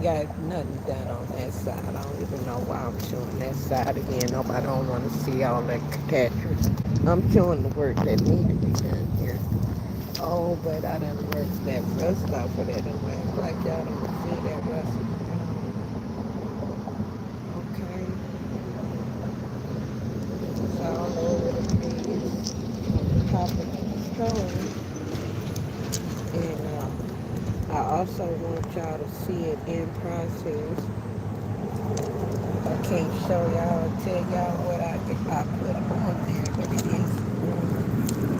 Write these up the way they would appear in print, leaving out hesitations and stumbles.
ain't got nothing done on that side. I don't even know why I'm showing that side again. Nobody don't want to see all that catastrophe. I'm showing the work that need to be done here. Oh, but I done worked that rust off of that. I'm like y'all don't see that rust. Okay, it's all over the place on the top of the stove. And I also want y'all to see it in process. I can't show y'all or tell y'all what I put on there, but it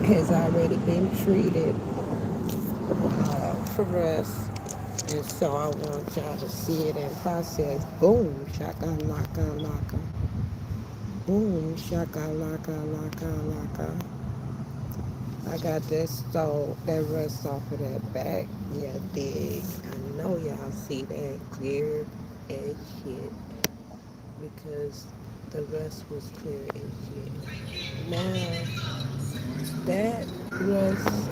has already been treated for us. And so I want y'all to see it in process. Boom, shaka laka laka. Boom, shaka laka laka laka. I got that rust off of that back. Yeah, dig. I know y'all see that clear as shit because the rust was clear as shit. Now, that rust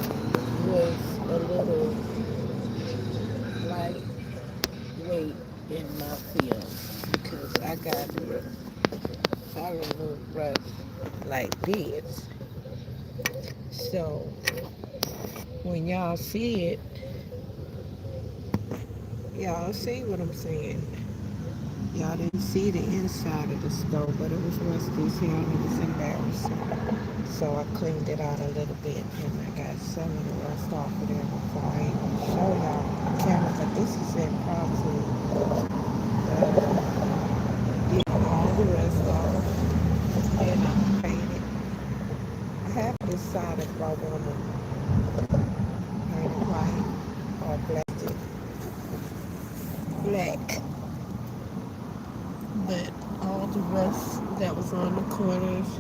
was a little lightweight in my field because I remove rust like this. So when y'all see what I'm saying. Y'all didn't see the inside of the stove, but it was rusty as hell and it was embarrassing. So I cleaned it out a little bit and I got some of the rust off of there before I even show y'all on camera, but this is in process. Getting all the rest off and I'm painted. I have decided if I want to paint it white or black. But all the rust that was on the corners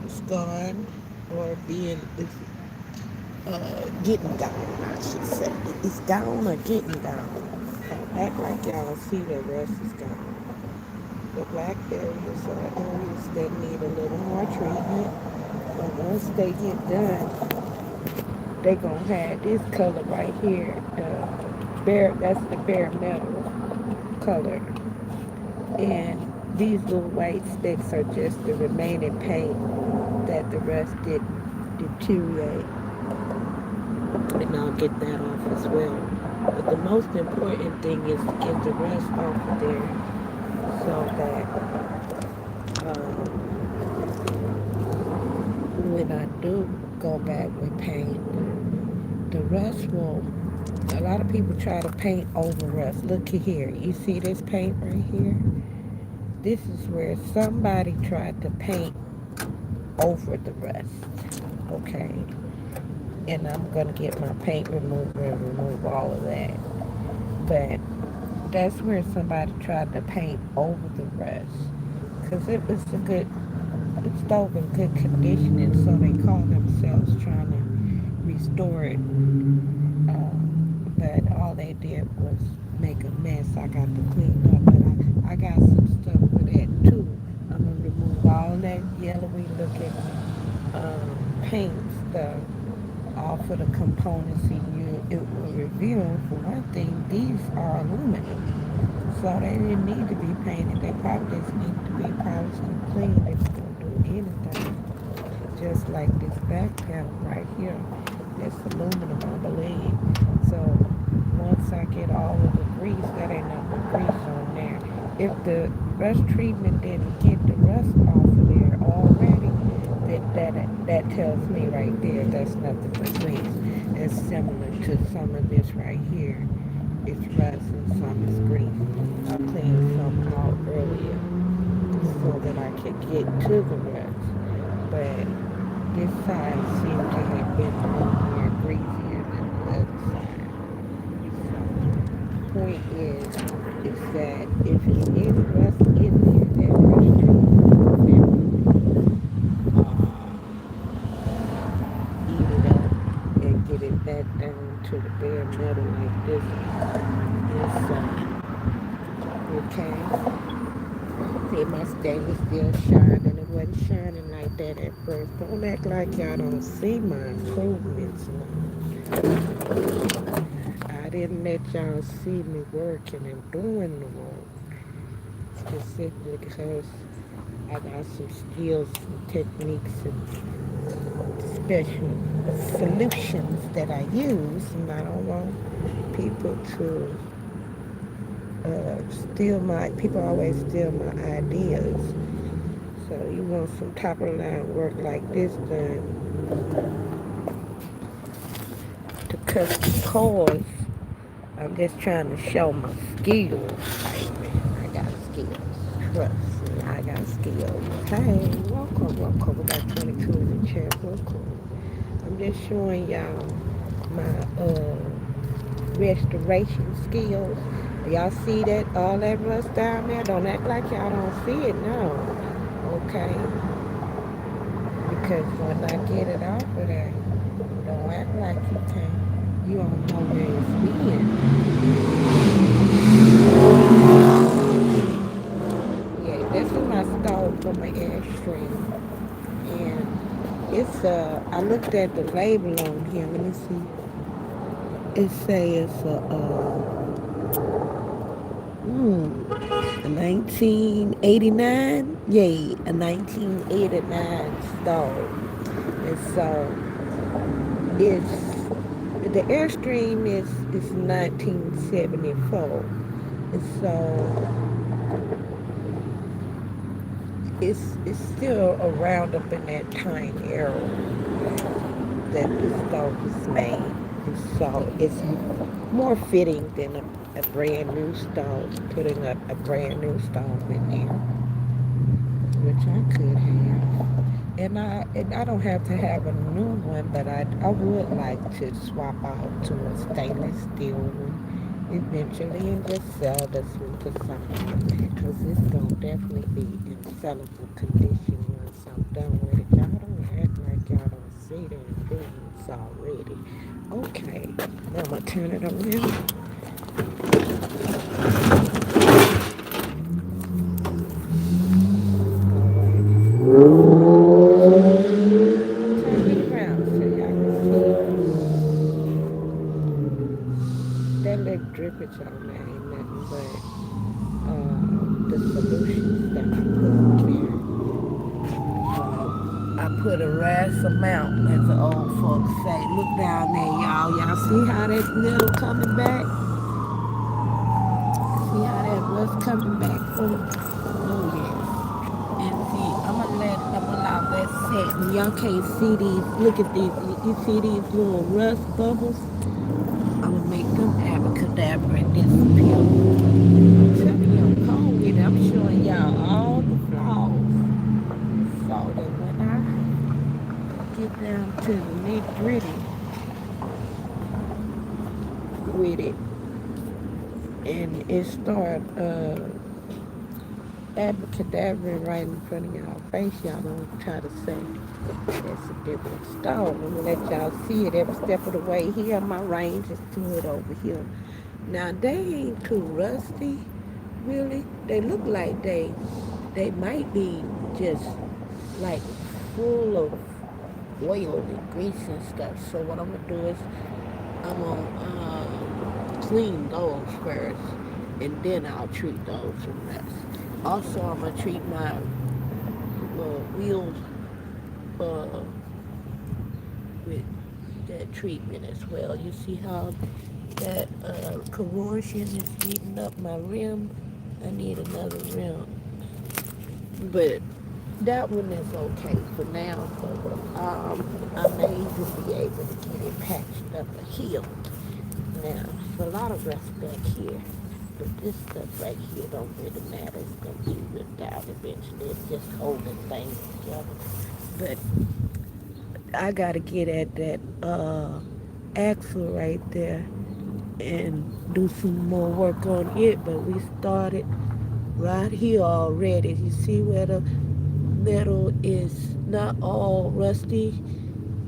is gone or getting gone, I should say. It's gone or getting gone. Act like y'all see the rest is gone. The black areas are areas that need a little more treatment. But once they get done, they gonna have this color right here. That's the bare metal color. And these little white specks are just the remaining paint that the rest didn't deteriorate. And I'll get that off as well. But the most important thing is to get the rest off of there so that when I do go back with paint, the rust won't. A lot of people try to paint over rust. Look here. You see this paint right here? This is where somebody tried to paint over the rust. Okay. And I'm going to get my paint remover and remove all of that. But that's where somebody tried to paint over the rust. Because it was the stove in good condition, and so they call themselves trying to restore it. But all they did was make a mess. I got to clean up, but I got some stuff for that too. I'm going to remove all that yellowy looking paint stuff off of the components it will reveal. For one thing, these are aluminum, so they didn't need to be painted. They probably just need to be polished and cleaned if you're going to do anything. Just like this back panel right here, that's aluminum, I believe. So once I get all of the grease, that ain't nothing but grease on there. If the rust treatment didn't get the rust off of there already, that tells me right there that's nothing but grease. It's similar to some of this right here. It's rust and some is grease. I cleaned some out earlier so that I could get to the rust. But this side seemed to have been a little more greasier than the other side. So, point is that if it's any rust in there, that rust treatment, eat it up and get it back down to the bare metal like this. Okay. See, my stainless still shining. It wasn't shining like that at first. Don't act like y'all don't see my improvements. I didn't let y'all see me working and doing the work specifically because I got some skills and techniques and special solutions that I use, and I don't want people to steal my. People always steal my ideas. So you want some top of the line work like this done to custom cores. I'm just trying to show my skills. Baby. I got skills. Trust me, I got skills. Hey, welcome, welcome. We got 22 in the chat. Welcome. I'm just showing y'all my restoration skills. Y'all see that all that rust down there? Don't act like y'all don't see it now. Okay? Because when I get it off of there, don't act like you can't. You don't know where it's been. Yeah, this is my stove for my Airstream. And it's I looked at the label on here. Let me see. It says a 1989, yay, a 1989 stove. And so it's the Airstream is 1974. And so it's still around up in that time era that the stove was made. And so it's more fitting than a brand new stove, putting a brand new stove in there, which I could have. And I don't have to have a new one, but I would like to swap out to a stainless steel one eventually and just sell this one to someone because it's going to definitely be in sellable condition once I'm done with it. Y'all don't act like y'all don't see the improvements already. Okay, now I'm going to turn it around. Turn it around so y'all can see that little drippage on there ain't nothing but the solutions that I put on there. I put a rash amount, as the old folks say. Look down there, y'all. Y'all see how that metal coming back? See how that rust coming back from? Oh yes. And see, I'm gonna allow that set. And y'all can't see these. Look at these. You see these little rust bubbles? I'm gonna make them abracadabra and disappear. I'm telling you, I'm cold with it. I'm showing y'all all the flaws so that when I get down to the nitty gritty with it and it start abracadabra right in front of y'all face, y'all don't try to say that's a different stone. I'm gonna let y'all see it every step of the way. Here my range is to it over here. Now they ain't too rusty, really. They look like they might be just like full of oil and grease and stuff. So what I'm gonna do is I'm gonna clean those first, and then I'll treat those and rest. Also, I'm gonna treat my wheels uh, with that treatment as well. You see how that corrosion is eating up my rim? I need another rim, but that one is okay for now. So I may even be able to get it patched up or healed. Now, there's a lot of rust back here, but this stuff right here don't really matter. It's going to be ripped out eventually. It's just holding things together. But I got to get at that axle right there and do some more work on it. But we started right here already. You see where the metal is not all rusty?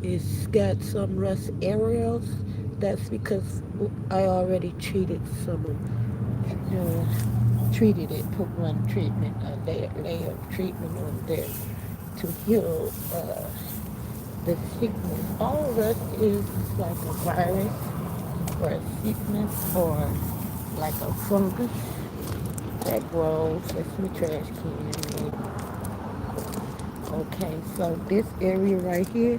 It's got some rust areas. That's because I already treated some treated it, put one treatment, a layer of treatment on there to heal the sickness. All rust is like a virus. for a sickness or like a fungus that grows. That's my trash can. Okay, so this area right here,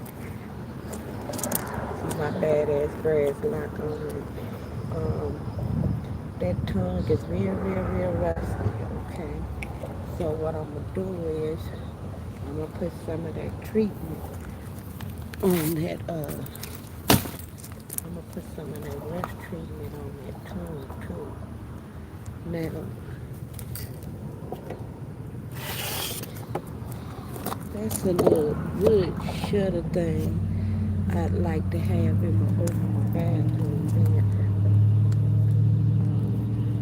see my badass grass lock on it. That tongue is real rusty. Okay, so what I'm gonna do is I'm gonna put some of that treatment on that. I'm gonna put some of that rust treatment on that tongue too. Now, that's a little wood shutter thing I'd like to have in my bathroom there.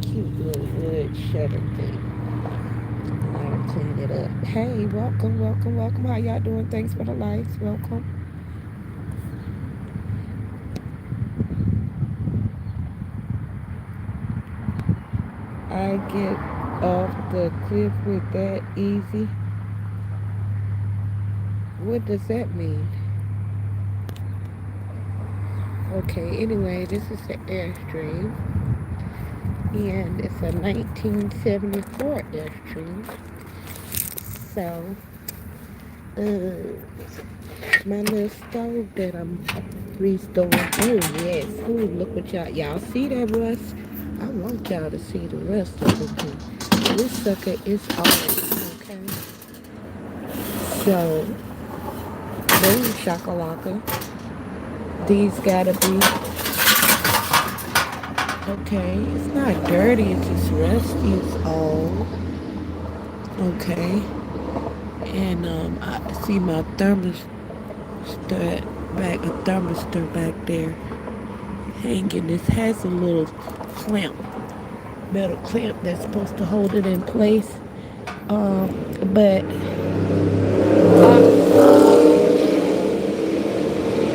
Cute little wood shutter thing. I'll clean it up. Hey, welcome. How y'all doing? Thanks for the likes. Welcome. I get off the cliff with that easy. What does that mean? Okay, anyway, this is the Airstream, and it's a 1974 Airstream. So, my little stove that I'm restoring. Oh yes, oh look what y'all see that rust. I want y'all to see the rust of it too. This sucker is old. Okay, so boom shakalaka. These gotta be okay. It's not dirty. It's just rusty. It's old. Okay, and I see my thermistor back there hanging. This has a little clamp, metal clamp that's supposed to hold it in place. But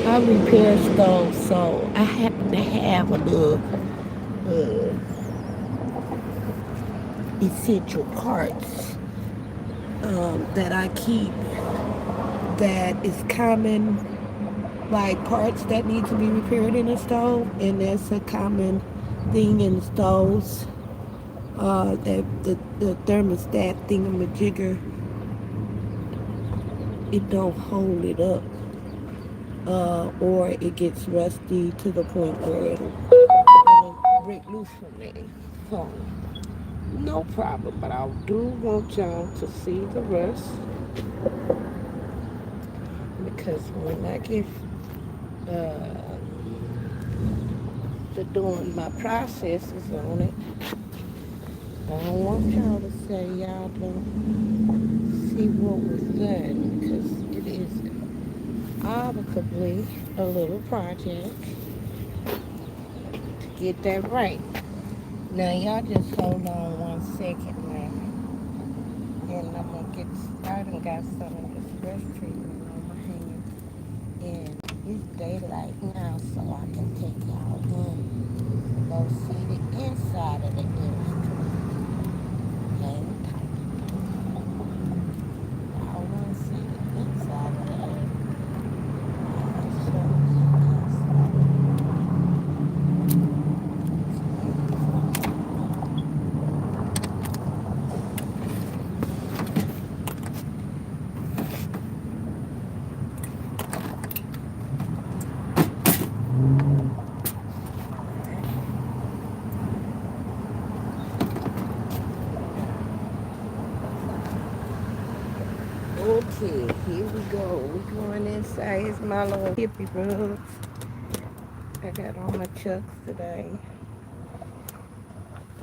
I repair stoves, so I happen to have a little uh, essential parts that I keep that is common, like parts that need to be repaired in a stove, and that's a common thing in stoves. The thermostat thingamajigger, it don't hold it up, or it gets rusty to the point where it'll break loose from me. So, no problem, but I do want y'all to see the rest because when I get uh, to doing my processes on it, I don't want y'all to say y'all don't see what was done because it is obviously a little project to get that right. Now y'all just hold on 1 second now, and I'm gonna get started. And got some of this breast treatment on my hand, and it's daylight now, so I can take y'all in, go see the inside of the Airstream. Hang tight. I want to see the inside of the Airstream. I'll show you the inside. Okay, here we go. We're going inside. Here's my little hippie rugs. I got on my chucks today.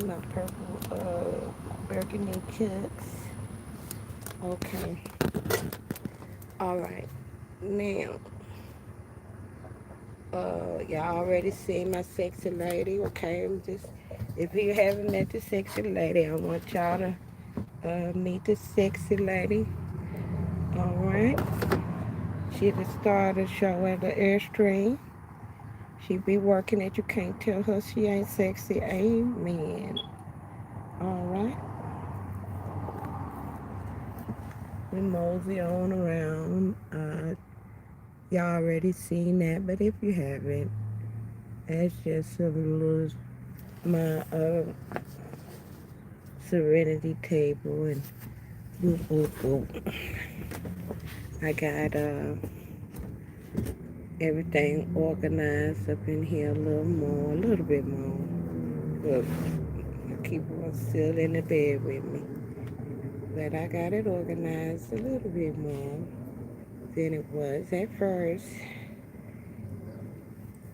My purple burgundy chucks. Okay. All right. Now, y'all already seen my sexy lady. Okay, if you haven't met the sexy lady, I want y'all to meet the sexy lady. All right. She the star of the show at the Airstream. She be working it. You can't tell her she ain't sexy. Amen. All right. We mosey on around. Y'all already seen that, but if you haven't, That's just some little my serenity table and boop boop boop. I got everything organized up in here a little bit more. Look, I keep on still in the bed with me. But I got it organized a little bit more than it was at first.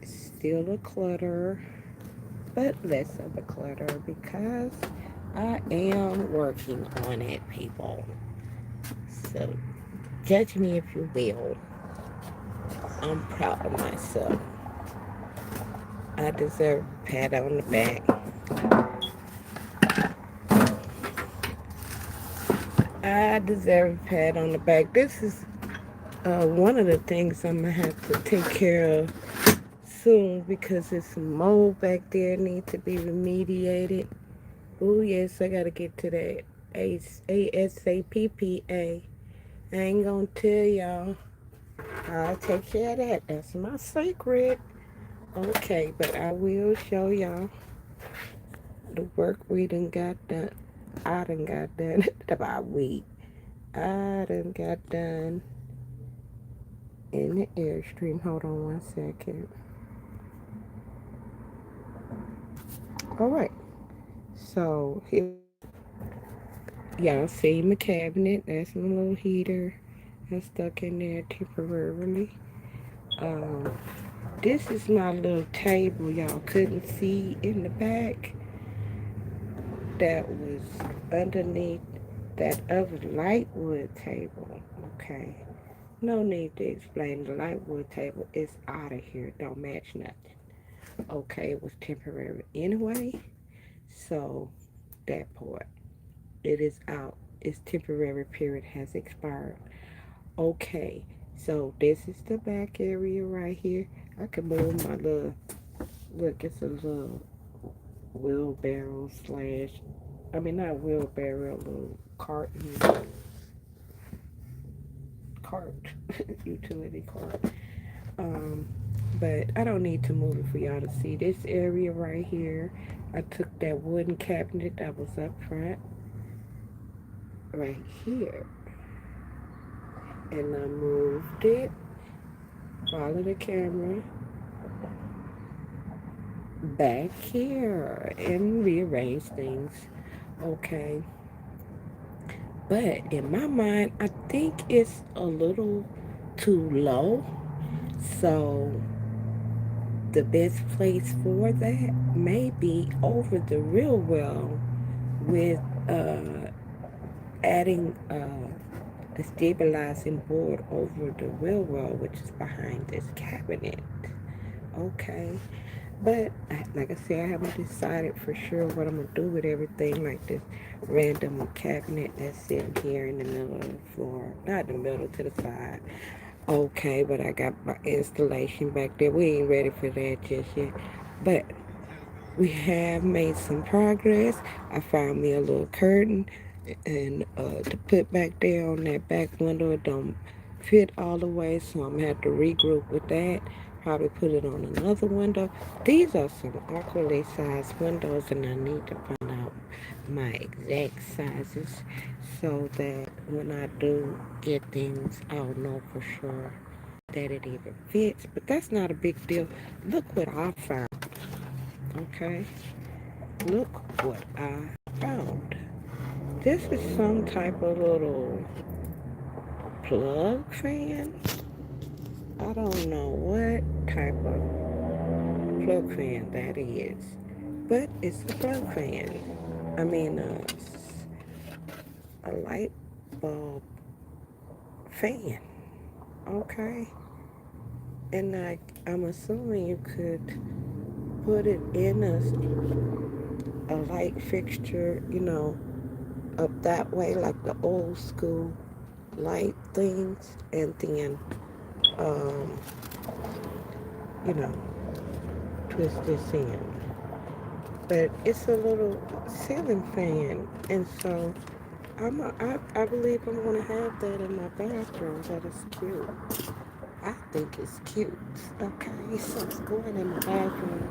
Still a clutter, but less of a clutter because I am working on it, people. So judge me if you will. I'm proud of myself. I deserve a pat on the back. I deserve a pat on the back. This is one of the things I'm going to have to take care of soon because there's some mold back there need to be remediated. Oh, yes, I got to get to that ASAPPA. I ain't going to tell y'all. I'll take care of that. That's my secret. Okay, but I will show y'all the work we done got done. I done got done. About we. I done got done in the Airstream. Hold on one second. All right. So here, y'all see my cabinet. That's my little heater. That's stuck in there temporarily. Um, this is my little table y'all couldn't see in the back. That was underneath that other lightwood table. Okay. No need to explain. The lightwood table is out of here. Don't match nothing. Okay, it was temporary anyway. So that part. It is out. Its temporary period has expired. Okay. So this is the back area right here. I can move my little look, it's a little wheelbarrow slash I mean not wheelbarrow, little cart utility cart. Um, but I don't need to move it for y'all to see this area right here. I took that wooden cabinet that was up front right here and I moved it, follow the camera, back here and rearrange things. Okay. But in my mind, I think it's a little too low. So the best place for that may be over the real well with adding a stabilizing board over the real well, which is behind this cabinet. Okay. But like I said, I haven't decided for sure what I'm gonna do with everything. Like this random cabinet that's sitting here in the middle of the floor, not the middle, to the side. Okay, but I got my installation back there. We ain't ready for that just yet. But we have made some progress. I found me a little curtain and to put back there on that back window. It don't fit all the way, so I'm gonna have to regroup with that. Probably put it on another window. These are some awkwardly sized windows, and I need to find out my exact sizes so that when I do get things, I'll know for sure that it even fits. But that's not a big deal. Look what I found. Okay, look what I found. This is some type of little plug fan. I don't know what type of plug fan that is, but it's a plug fan. I mean, a light bulb fan. Okay, and I'm assuming you could put it in a light fixture, up that way, like the old school light things, and then, um, you know, twist this in. But it's a little ceiling fan, and so I believe I'm gonna have that in my bathroom. That is cute. I think it's cute. Okay, so it's going in the bathroom.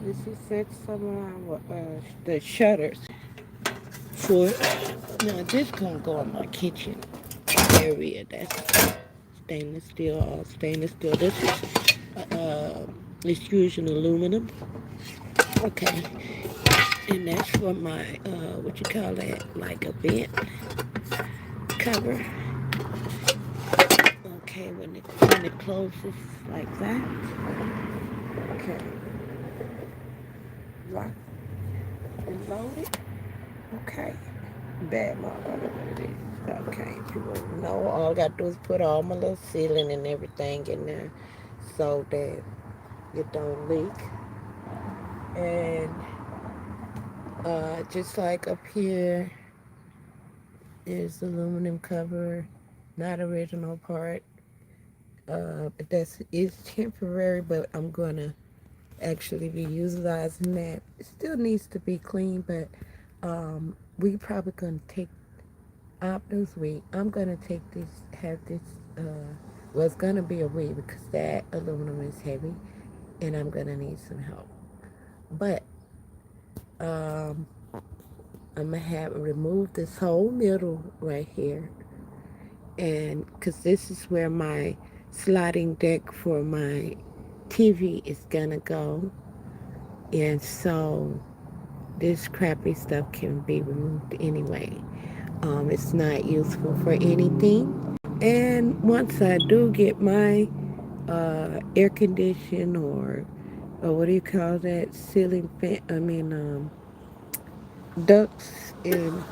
This is set some of the shutters for it. Now this gonna go in my kitchen area. That's stainless steel, all stainless steel. This is it's fusion aluminum. Okay, and that's for my what you call that, like a vent cover. Okay, when it closes like that. Okay, lock and load it. Okay, bad mom, I don't know what it is. Okay, if you want to know, all I got to do is put all my little sealing and everything in there so that it don't leak. And just like up here is the aluminum cover, not original part. That's it's temporary, but I'm gonna actually be utilizing that. It still needs to be clean, but we probably gonna take out this week. I'm gonna take this, have this. Well, it's gonna be a week because that aluminum is heavy, and I'm gonna need some help. But um, I'm gonna have remove this whole middle right here, and because this is where my sliding deck for my TV is gonna go, and so this crappy stuff can be removed anyway. It's not useful for anything. And once I do get my air condition or what do you call that, ceiling fan, ducts and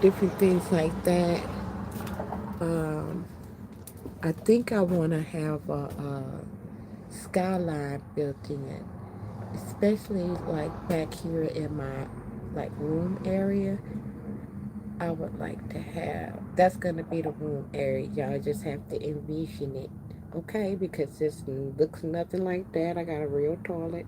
different things like that, um, I think I want to have a skyline built in, especially like back here in my like room area. I would like to have, that's going to be the room area. Y'all just have to envision it, okay? Because this looks nothing like that. I got a real toilet.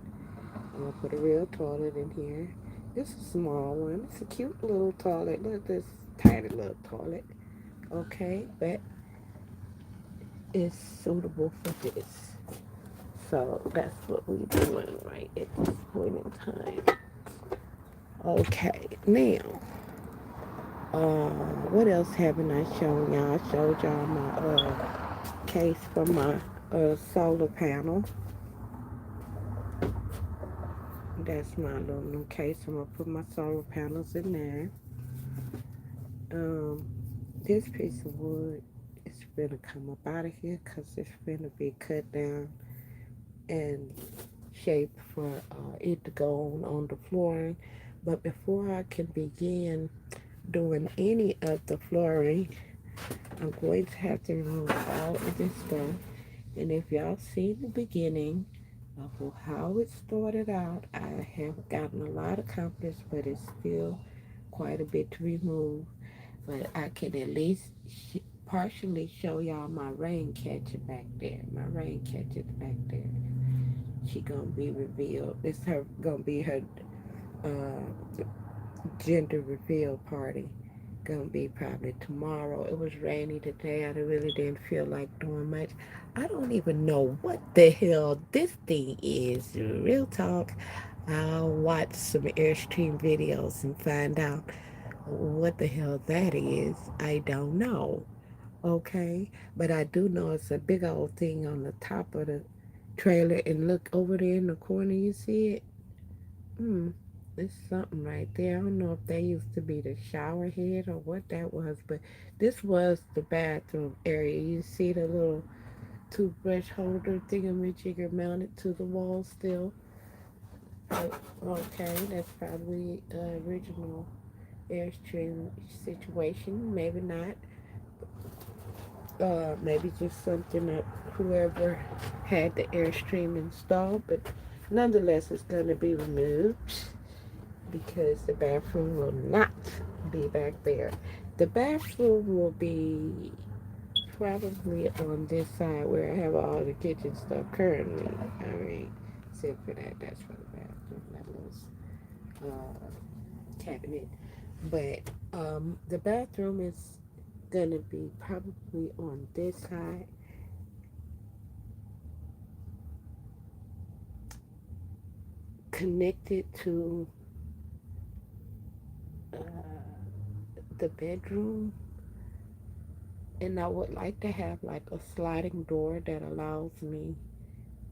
I'm going to put a real toilet in here. It's a small one. It's a cute little toilet. Look at this tiny little toilet, okay? But it's suitable for this. So that's what we're doing right at this point in time. Okay, now, what else haven't I shown y'all? I showed y'all my case for my solar panel. That's my aluminum case. I'm gonna put my solar panels in there. Um, this piece of wood is gonna come up out of here because it's gonna be cut down and shaped for it to go on the flooring. But before I can begin doing any of the flooring, I'm going to have to remove all of this stuff. And if y'all see the beginning of how it started out, I have gotten a lot accomplished, but it's still quite a bit to remove. But I can at least partially show y'all my rain catcher back there. My rain catcher back there. She gonna be revealed. It's her gonna be her uh, gender reveal party. Gonna be probably tomorrow. It was rainy today. I really didn't feel like doing much. I don't even know what the hell this thing is. Real talk. I'll watch some Airstream videos and find out what the hell that is. I don't know. Okay, but I do know it's a big old thing on the top of the trailer. And look over there in the corner. You see it? Hmm. It's something right there. I don't know if that used to be the shower head or what that was, but this was the bathroom area. You see the little toothbrush holder thingamajigger mounted to the wall still. Okay, that's probably original Airstream situation. Maybe not. Maybe just something that whoever had the Airstream installed, but nonetheless, it's going to be removed because the bathroom will not be back there. The bathroom will be probably on this side where I have all the kitchen stuff currently. I mean, except for that, that's for the bathroom, that little cabinet. But the bathroom is gonna be probably on this side, connected to uh, the bedroom, and I would like to have like a sliding door that allows me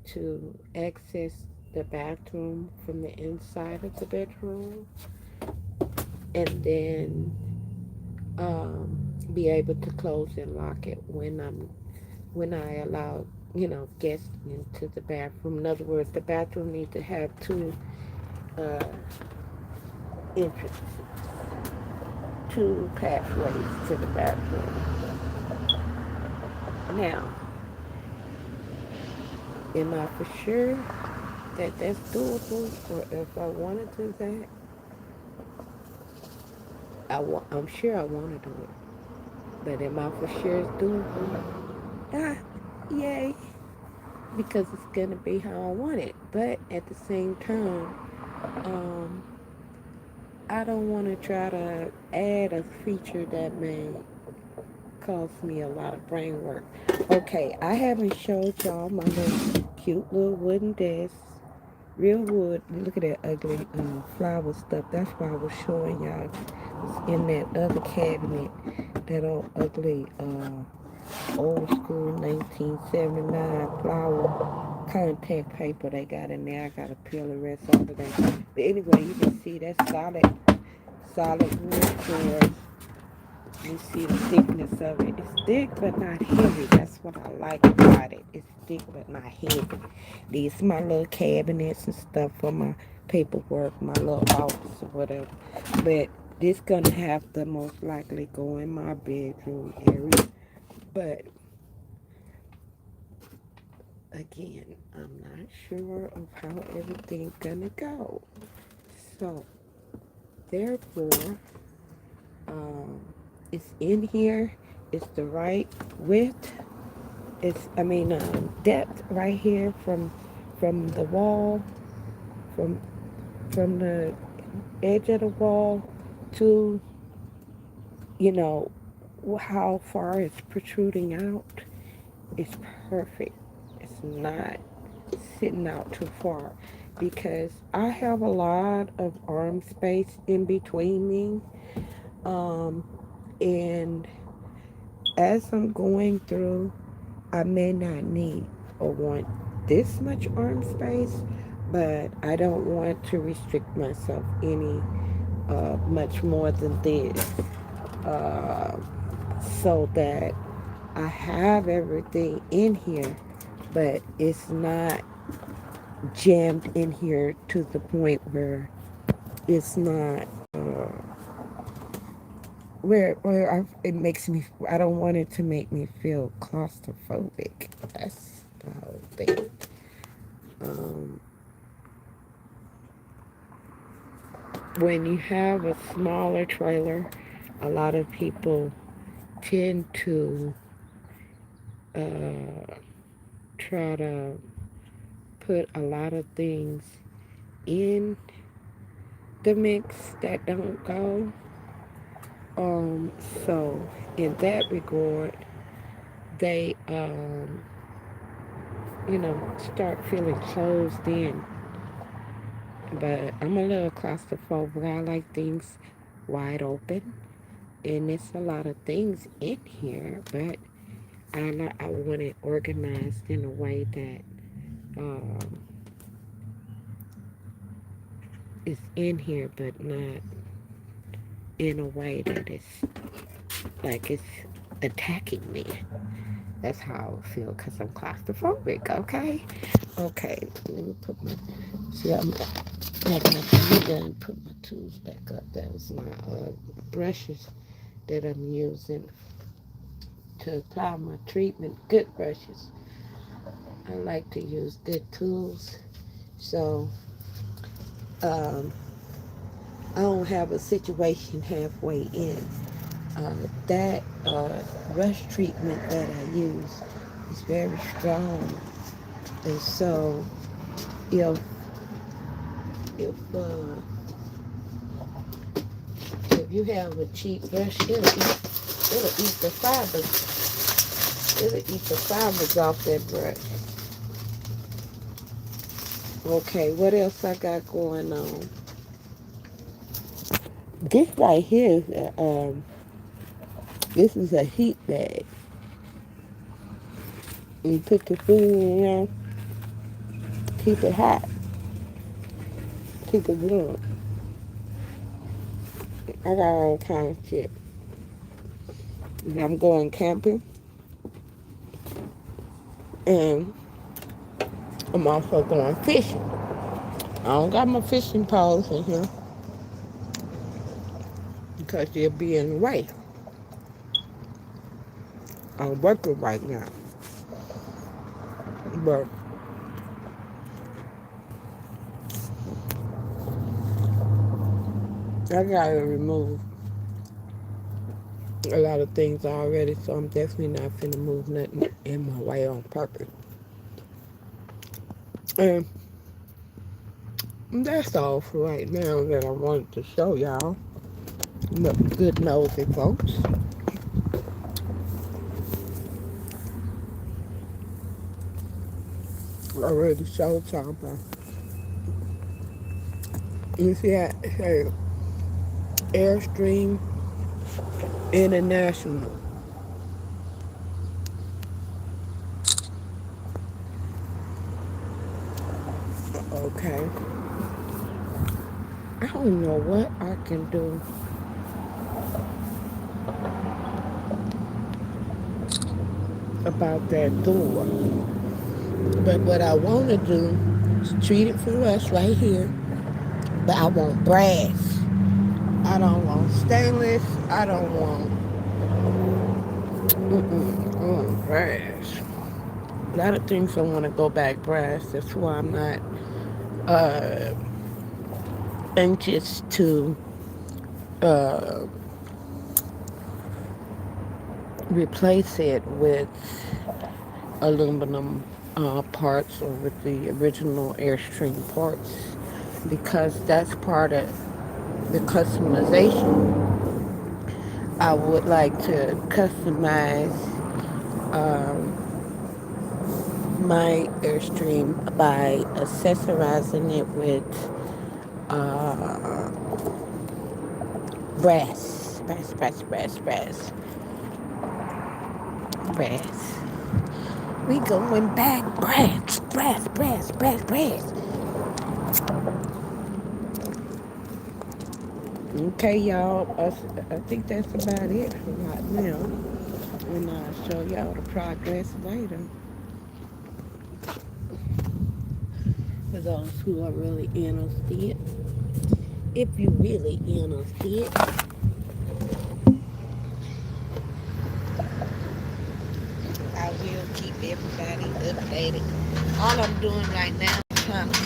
to access the bathroom from the inside of the bedroom, and then be able to close and lock it when I allow guests into the bathroom. In other words, the bathroom needs to have two uh, entrances, two pathways to the bathroom. Now, am I for sure that that's doable, or if I want to do that, I'm sure I want to do it. But am I for sure it's doable? Ah, yay, because it's gonna be how I want it. But at the same time, um, I don't want to try to add a feature that may cost me a lot of brain work. Okay, I haven't showed y'all my little cute little wooden desk. Real wood. Look at that ugly flower stuff. That's why I was showing y'all. It's in that other cabinet. That old ugly old school 1979 flower contact paper they got in there. I gotta peel the rest off of that. But anyway, you can see that's solid wood floor. You see the thickness of it. It's thick but not heavy. That's what I like about it. It's thick but not heavy. These are my little cabinets and stuff for my paperwork, my little office or whatever. But this gonna have to most likely go in my bedroom area. But again, I'm not sure of how everything's gonna go. So therefore, um, it's in here. It's the right width. Depth right here from the wall, from the edge of the wall to how far it's protruding out. It's perfect. It's not sitting out too far because I have a lot of arm space in between me. And as I'm going through, I may not need or want this much arm space, but I don't want to restrict myself any much more than this, uh, so that I have everything in here, but it's not jammed in here to the point where it's not it makes me. I don't want it to make me feel claustrophobic. That's the whole thing. Um, when you have a smaller trailer, a lot of people tend to uh, try to put a lot of things in the mix that don't go. So in that regard, they start feeling closed in. But I'm a little claustrophobic. I like things wide open, and it's a lot of things in here, but I want it organized in a way that um, is in here, but not in a way that it's like it's attacking me. That's how I feel because I'm claustrophobic. Okay. Let me put my see. I'm having my tool done. Put my tools back up. That was my brushes that I'm using to apply my treatment. Good brushes. I like to use good tools, so um, I don't have a situation halfway in. That brush treatment that I use is very strong, and so if if uh, if you have a cheap brush, it'll eat the fibers. It'll eat the fibers off that brush. Okay, what else I got going on? This right here is this is a heat bag. You put the food in there, keep it hot, keep it warm. I got all kinds of shit. If I'm going camping, and I'm also going fishing. I don't got my fishing poles in here because they'll be in the way. I'm working right now, but I gotta remove a lot of things already, so I'm definitely not finna move nothing in my way on purpose. And that's all for right now that I wanted to show y'all. Good nosy folks. I already showed y'all, but you see that hey, Airstream International. Okay. I don't know what I can do about that door. But what I want to do is treat it for us right here. But I want brass. I don't want stainless. I don't want, I want brass. A lot of things I want to go back brass. That's why I'm not uh, anxious to uh, replace it with aluminum parts or with the original Airstream parts because that's part of the customization. I would like to customize my Airstream by accessorizing it with uh, brass. We going back brass. Okay, y'all. I think that's about it for right now. And I'll show y'all the progress later. For those who are really interested. If you really interested. I will keep everybody updated. All I'm doing right now is trying to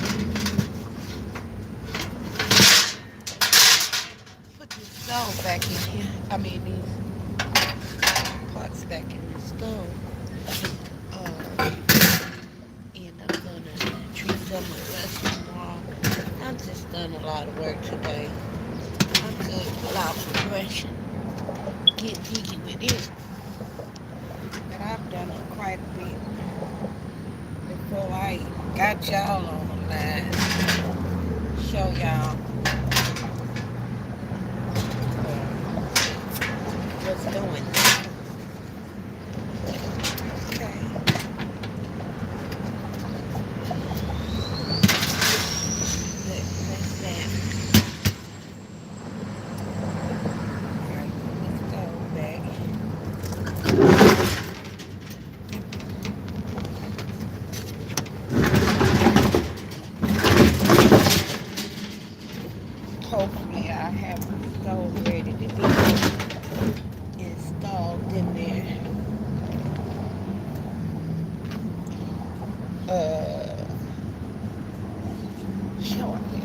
put this stove back in here. I mean, these pots back in the stove. And I'm gonna treat some of the rest tomorrow. I've just done a lot of work today. I'm good without progression. Get jiggy with it. But I've done it quite a bit before I got y'all on the line. Show y'all what's going on. Okay. That's that. Alright, let's go back. Hopefully I have the stove ready to be installed in there. Shortly.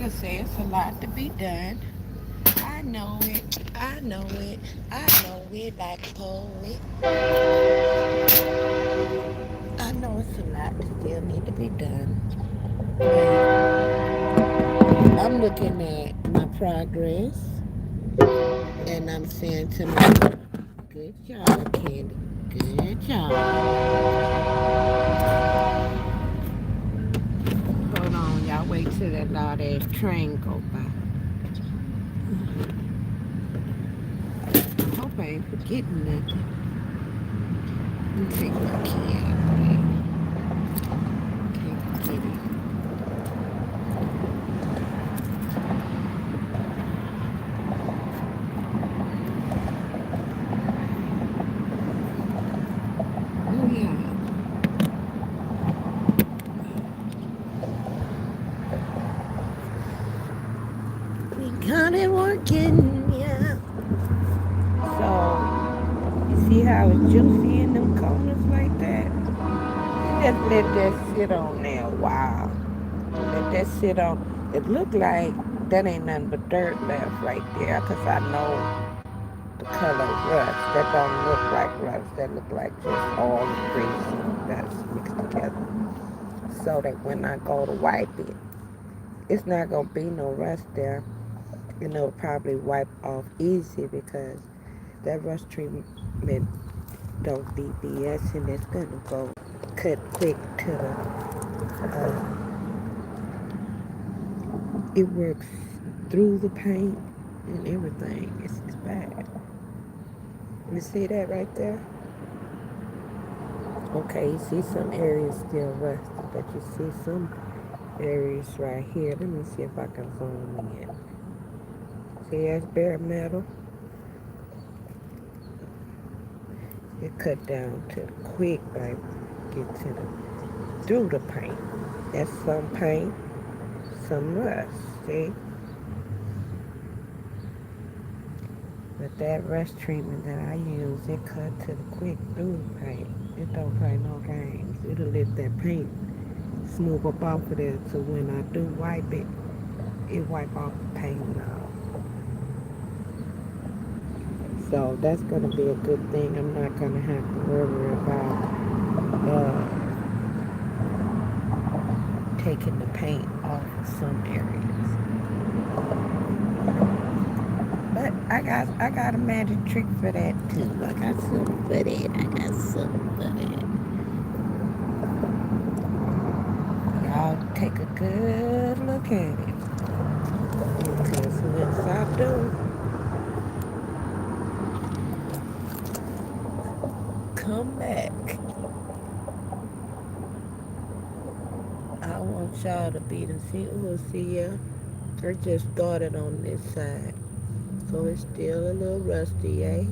I say, it's a lot to be done. I know it. I know it. I know it like a poet. I know it's a lot that still need to be done. But I'm looking at my progress and I'm saying to myself, good job, Candy. Good job. Hold on, y'all wait till that loud ass train go by. I hope I ain't forgetting nothing. Let me take my key out. Can't forget it. Oh yeah. We got it working, yeah. So, you see how it's juicy in them corners like that? You just let that sit on there a while. Let that sit on. It look like that ain't nothing but dirt left right there, 'cause I know the color rust. That don't look like rust. That look like just all the grease and dust mixed together. So that when I go to wipe it, it's not gonna be no rust there. And it'll probably wipe off easy because that rust treatment don't be BS, and it's gonna go cut quick to it works through the paint and everything. It's bad. You see that right there? Okay, you see some areas still rusty, but you see some areas right here. Let me see if I can zoom in. See, that's bare metal. It cut down to the quick, like get to the through the paint. That's some paint, some rust. See, but that rust treatment that I use, it cut to the quick through the paint. It don't play no games. It'll let that paint smooth up off of there. So when I do wipe it, it wipe off the paint off. So that's gonna be a good thing. I'm not gonna have to worry about taking the paint off of some areas. But I got a magic trick for that too. I got something for that. I got something for that. Y'all take a good look at it. Because once I do, come back. I want y'all to be the see. Oh, see ya. I just started on this side. So it's still a little rusty, eh?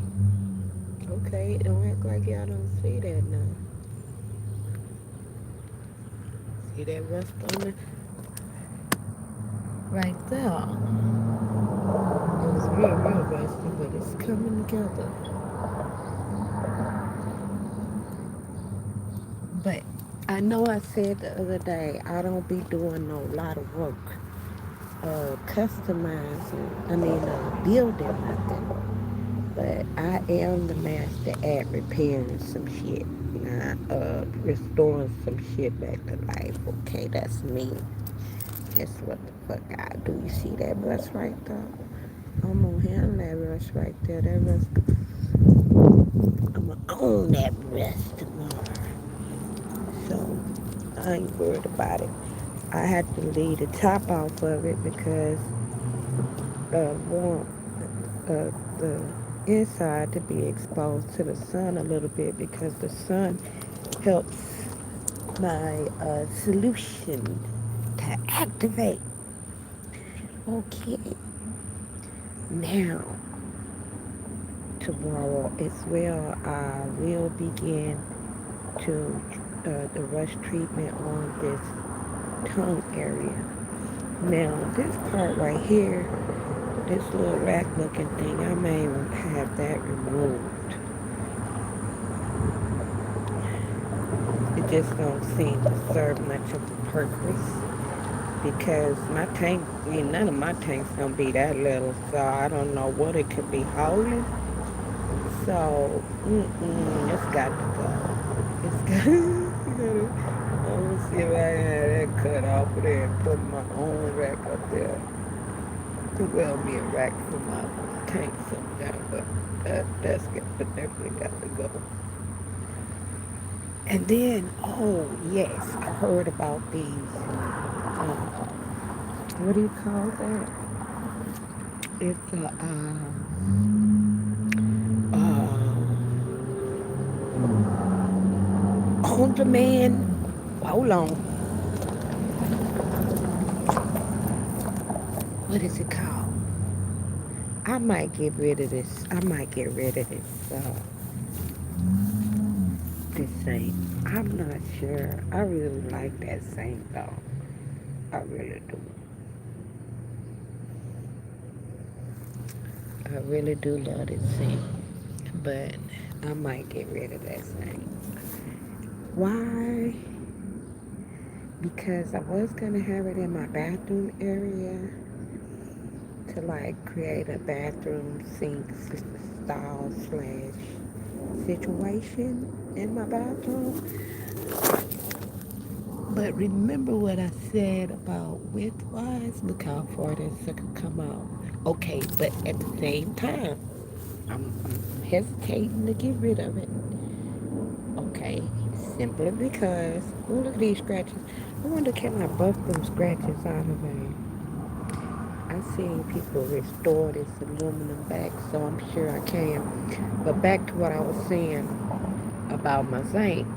Okay, don't act like y'all don't see that now. See that rust on it? Right there. It was real rusty, but it's coming together. But I know I said the other day, I don't be doing no lot of work, customizing, building nothing. But I am the master at repairing some shit. Restoring some shit back to life. Okay, that's me. That's what the fuck I do. You see that rust right there? I'm gonna handle that rust right there. That rust, I'm gonna own that rust tomorrow. So I ain't worried about it. I had to leave the top off of it because want the inside to be exposed to the sun a little bit because the sun helps my solution to activate. Okay, now tomorrow as well, I will begin to the rush treatment on this tongue area. Now this part right here, this little rack looking thing, I may have that removed. It just don't seem to serve much of a purpose. because my tank, none of my tanks gonna be that little, so I don't know what it could be holding. So, it's got to go. It's got. I'm gonna see if I can have that cut off of there and put my own rack up there. Well, me a rack for my tanks up there, but that's definitely got to go. And then, oh yes, I heard about these. What do you call that? It's a on demand. Hold on. What is it called? I might get rid of this. I might get rid of this thing. I'm not sure. I really like that thing though. I really do. I really do love this thing. But I might get rid of that thing. Why? Because I was gonna have it in my bathroom area to like create a bathroom sink style slash situation in my bathroom. But remember what I said about width-wise? Look how far this could come out. Okay, but at the same time, I'm hesitating to get rid of it. Okay, simply because, oh, look at these scratches. I wonder can I buff them scratches out of there? I've seen people restore this aluminum back, so I'm sure I can. But back to what I was saying about my zinc.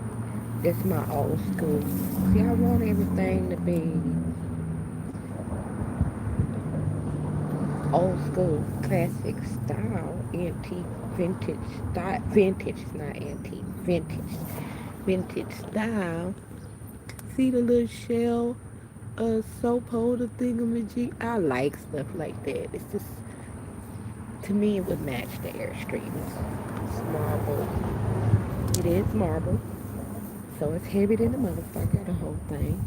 It's my old school. See, I want everything to be old school, classic style, antique, vintage style. Vintage, not antique, vintage. Vintage style. See the little shell soap holder thingamajig? I like stuff like that. It's just, to me, it would match the Airstream. It's marble. It is marble. So it's heavier than the motherfucker, the whole thing.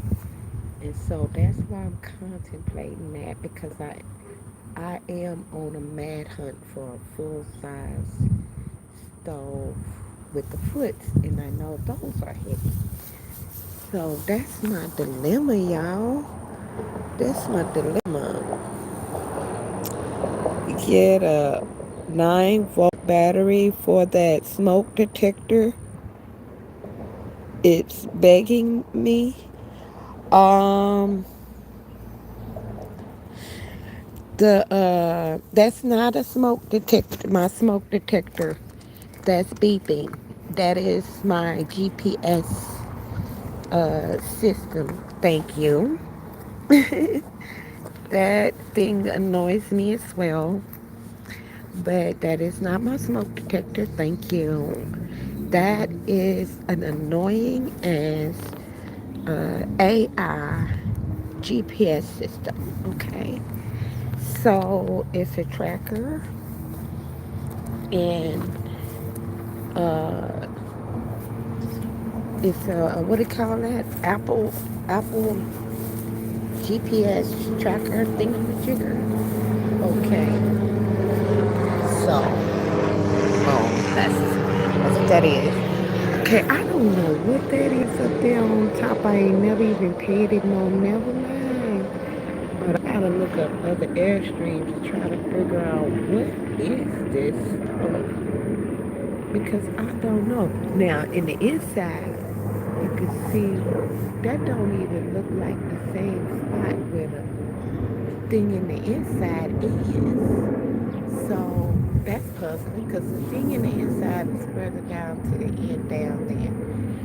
And so that's why I'm contemplating that, because I am on a mad hunt for a full size stove with the foots, and I know those are heavy. So that's my dilemma, y'all. That's my dilemma. Get a 9-volt battery for that smoke detector. It's begging me. Um, that's not a smoke detector. My smoke detector that's beeping. That is my GPS system. Thank you. That thing annoys me as well, but that is not my smoke detector. Thank you. That is an annoying as AI GPS system. Okay, so it's a tracker, and uh, it's a, what do you call that? Apple GPS tracker thingamajigger. Okay, so that's what that is. Okay, I don't know what that is up there on top. I ain't never even paid it no, never mind. But I gotta look up other Airstreams to try to figure out what is this stuff, because I don't know. Now in the inside, you can see that don't even look like the same spot where the thing in the inside is. So that's puzzling, because the thing in the inside is further down to the end down there.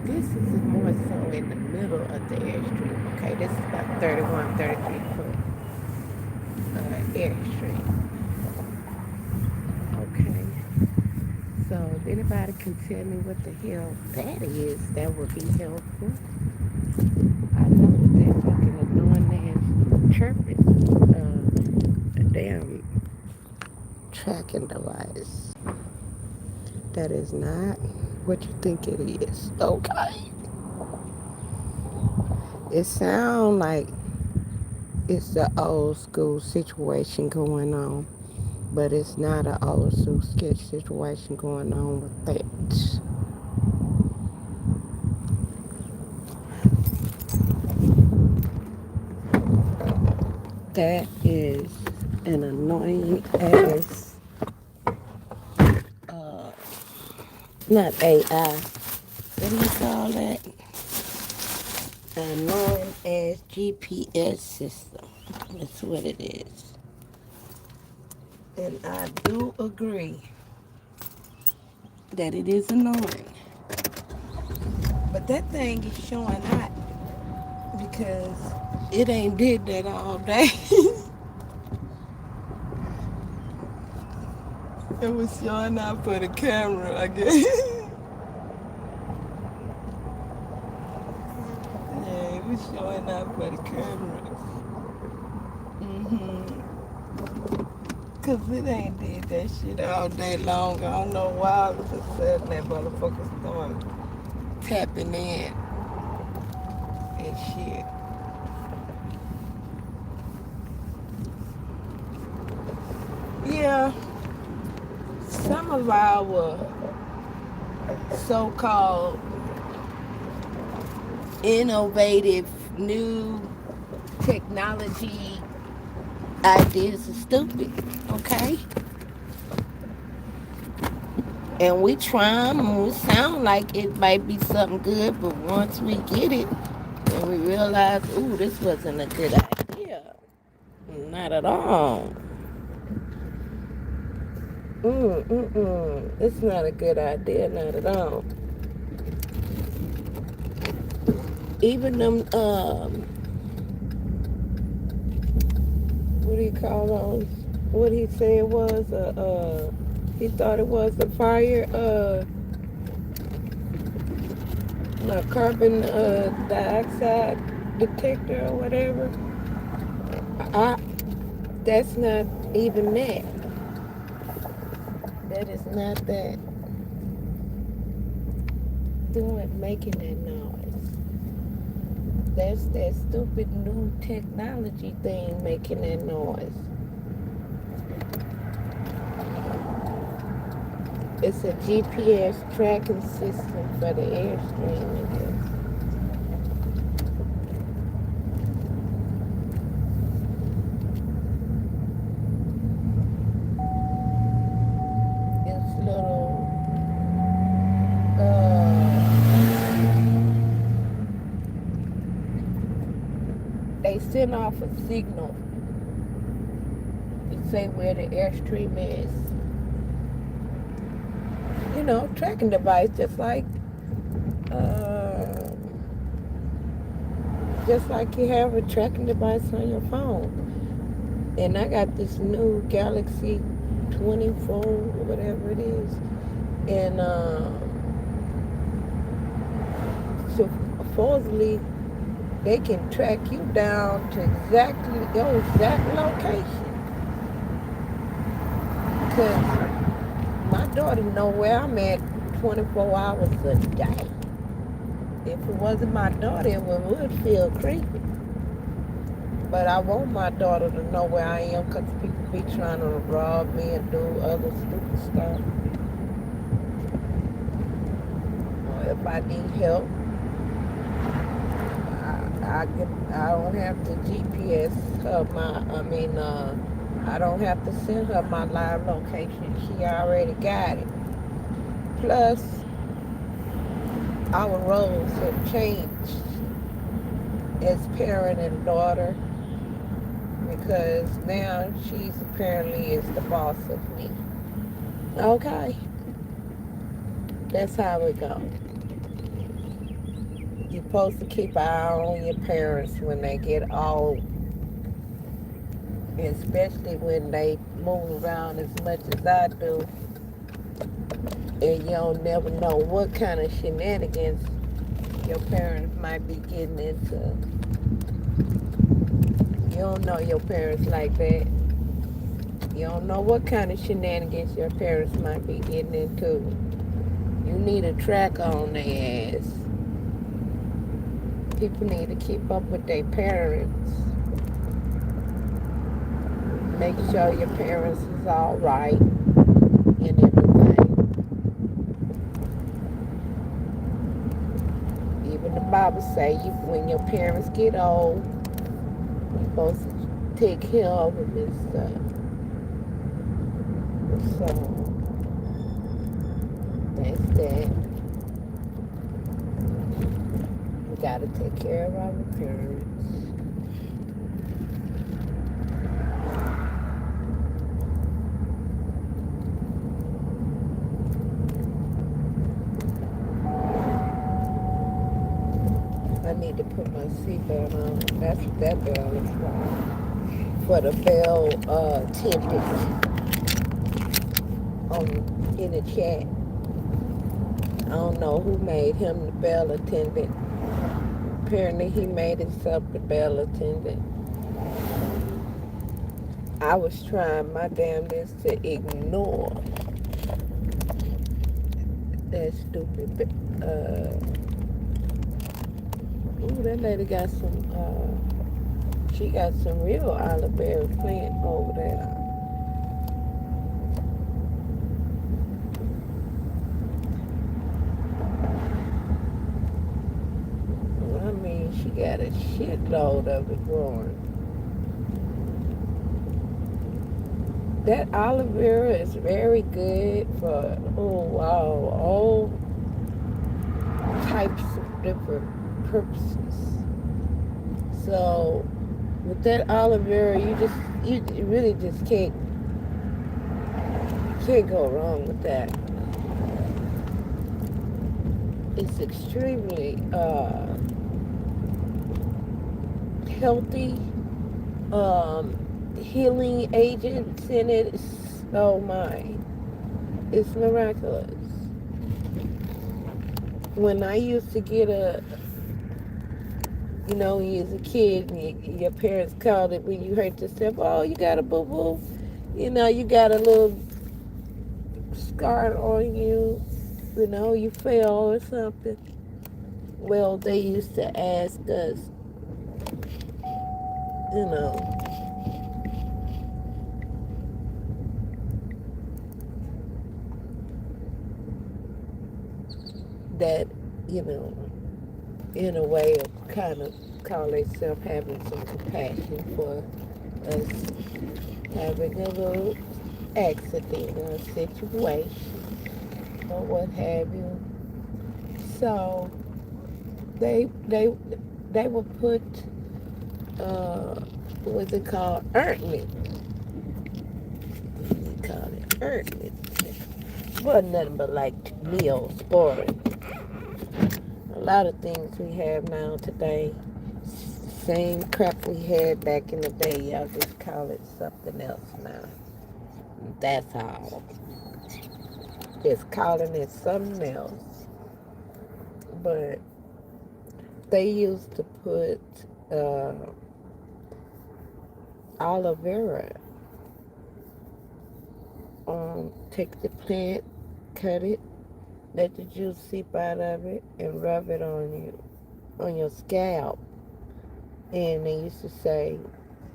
This is more so in the middle of the Airstream. Okay, this is about 31, 33 foot Airstream. Okay, so if anybody can tell me what the hell that is, that would be helpful. I know that fucking annoying ass chirping, a damn tracking device. That is not what you think it is. Okay. It sound like It's the old school situation going on, but it's not an old school sketch situation going on with that. That is an annoying ass, not AI. What do you call that? Annoying ass GPS system. That's what it is. And I do agree that it is annoying. But that thing is showing hot because it ain't did that all day. It was showing out for the camera, I guess. Yeah, it was showing out for the camera. Cause it ain't did that shit all day long. I don't know why all of a sudden that motherfucker started tapping in and shit. Yeah, some of our so-called innovative new technology ideas are stupid, okay? And we try them and we sound like it might be something good, but once we get it, then we realize, ooh, this wasn't a good idea. Not at all. It's not a good idea, not at all. Even them, what do you call those? What he said it was he thought it was a fire, a carbon dioxide detector or whatever. I, that's not even that. That is not that. Doing making that noise. That's that stupid new technology thing making that noise. It's a GPS tracking system for the Airstream, I guess. It's little, they send off a signal to say where the Airstream is. You know, tracking device, just like you have a tracking device on your phone. And I got this new Galaxy 24, whatever it is, and supposedly they can track you down to exactly your exact location. Cause my daughter know where I'm at 24 hours a day. If it wasn't my daughter, it would feel creepy. But I want my daughter to know where I am because people be trying to rob me and do other stupid stuff. Or if I need help, I don't have to GPS her I don't have to send her my live location. She already got it. Plus, our roles have changed as parent and daughter because now she's apparently is the boss of me. Okay, that's how it goes. You're supposed to keep an eye on your parents when they get old, especially when they move around as much as I do, and you don't never know what kind of shenanigans your parents might be getting into. You don't know your parents like that. You don't know what kind of shenanigans your parents might be getting into. You need a track on their ass. People need to keep up with their parents. make sure your parents is all right and everything. Even the Bible say you, when your parents get old, you're supposed to take care of them and stuff. So that's that. We gotta take care of our parents. I need to put my seatbelt on. That's what that bell is for the bell tipping on in the chat. I don't know who made him the bell attendant. Apparently he made himself the bell attendant. I was trying my damnedest to ignore that stupid ooh, that lady got some she got some real aloe berry plant over there. I mean, she got a shitload of it growing. That aloe vera is very good for, oh wow, all types of different purposes. So with that aloe vera, you really just can't go wrong with that. It's extremely healthy, healing agents in it. Oh my, it's miraculous. When I used to get when you was a kid, and your parents called it when you hurt yourself, oh, you got a boo-boo, you got a little scar on you, you fell or something. Well, they used to ask us, that, in a way of kind of call themselves having some compassion for us having a little accident or situation or what have you. So they will put what's it called, ointment. We call it ointment. Wasn't nothing but like Neosporin. A lot of things we have now today, same crap we had back in the day. Y'all just call it something else now. That's all. Just calling it something else. But they used to put aloe vera take the plant, cut it, let the juice seep out of it, and rub it on your scalp. And they used to say,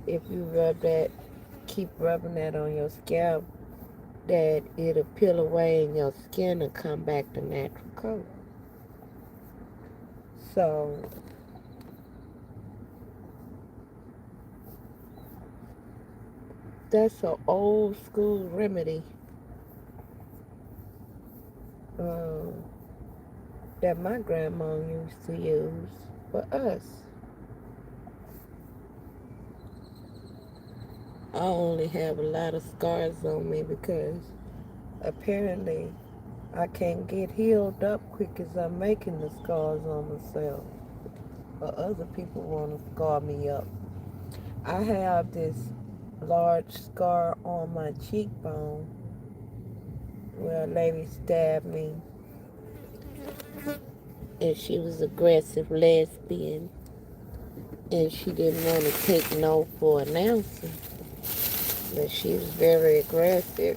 if you keep rubbing that on your scalp, that it'll peel away and your skin will come back to natural color. So that's an old school remedy that my grandma used to use for us. I only have a lot of scars on me because apparently I can't get healed up quick as I'm making the scars on myself. But other people want to scar me up. I have this large scar on my cheekbone where a lady stabbed me, and she was an aggressive lesbian, and she didn't want to take no for an answer, but she was very aggressive,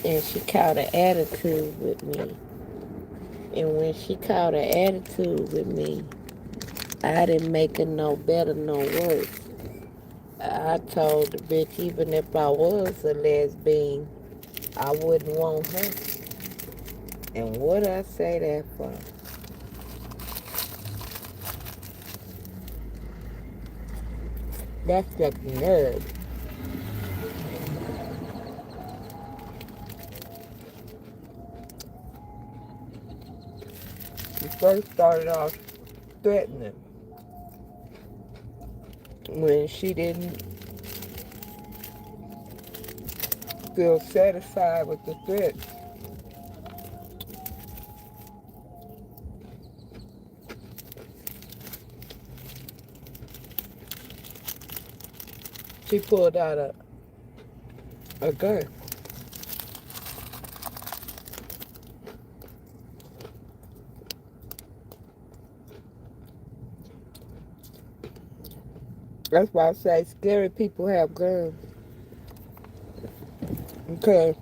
and she caught an attitude with me. And when she caught an attitude with me, I didn't make her no better, no worse. I told the bitch even if I was a lesbian, I wouldn't want her. And what I say that for? That's just nerve. She first started off threatening when she didn't feel satisfied with the threat. She pulled out a gun. That's why I say scary people have guns. Because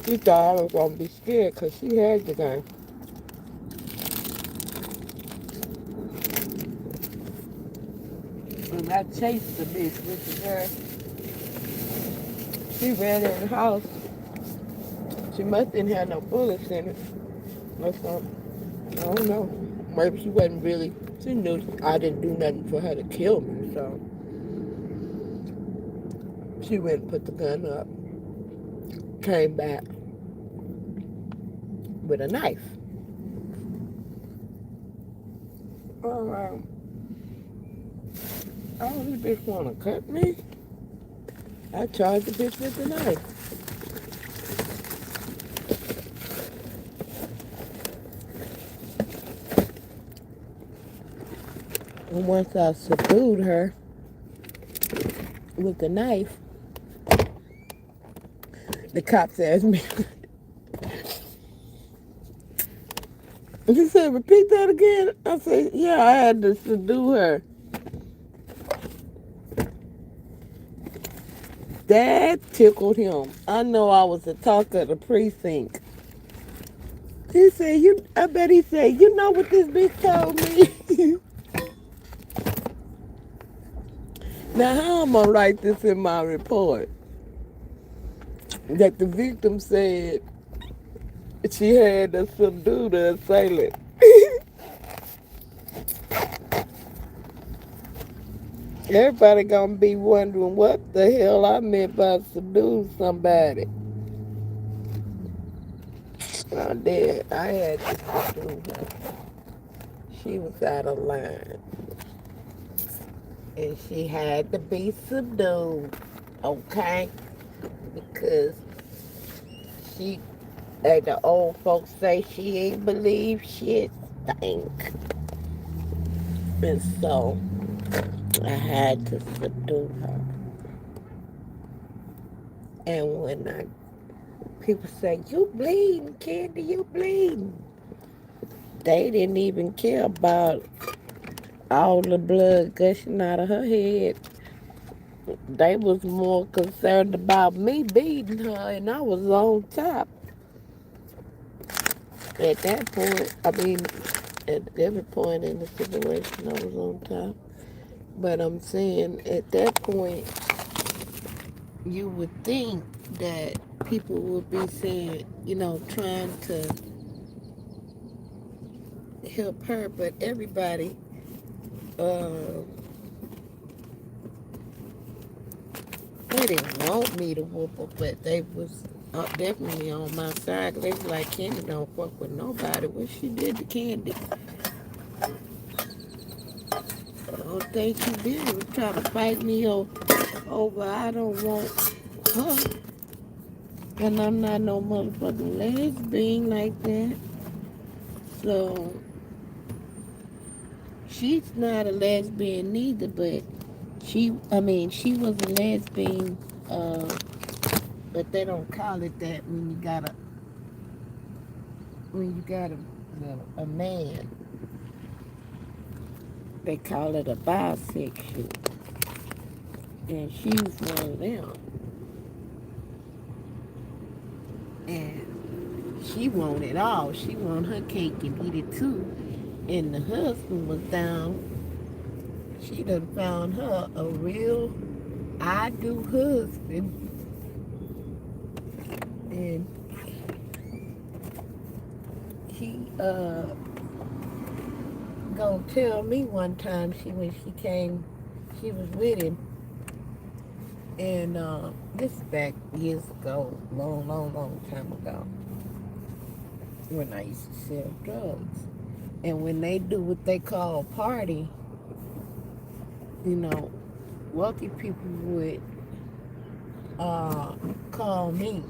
she thought I was going to be scared because she had the gun. When I chased the bitch with the gun, she ran in the house. She must didn't have no bullets in it or something. I don't know. Maybe she wasn't really, she knew I didn't do nothing for her to kill me, so she went and put the gun up, came back with a knife. Oh, this bitch wanna cut me? I charged the bitch with the knife. And once I subdued her with the knife, the cops asked me, she said, repeat that again? I said, yeah, I had to subdue her. That tickled him. I know I was the talk of the precinct. He said, I bet he said, you know what this bitch told me? Now, how am I write this in my report? That the victim said she had to subdue the assailant. Everybody gonna be wondering what the hell I meant by subdue somebody. I did. I had to subdue her. She was out of line. And she had to be subdued. Okay? Because she, as the old folks say, she ain't believe shit stink. And so I had to subdue her. And when people say, you bleeding, Candy, you bleeding. They didn't even care about all the blood gushing out of her head. They was more concerned about me beating her, and I was on top. At that point, I mean, at every point in the situation, I was on top. But I'm saying, at that point, you would think that people would be saying, trying to help her, but everybody, they didn't want me to whoop her, but they was definitely on my side. They was like, Candy don't fuck with nobody. What she did to Candy? I don't think she did. Was trying to fight me over I don't want her. And I'm not no motherfucking lesbian like that. So, she's not a lesbian neither, but she was a lesbian, but they don't call it that when you got a man. They call it a bisexual. And she's one of them. And she want it all. She want her cake and eat it too. and the husband was down, she done found her a real I do husband. And he gonna tell me one time when she came, she was with him, and this back years ago, long time ago, when I used to sell drugs. And when they do what they call party, you know, wealthy people would call me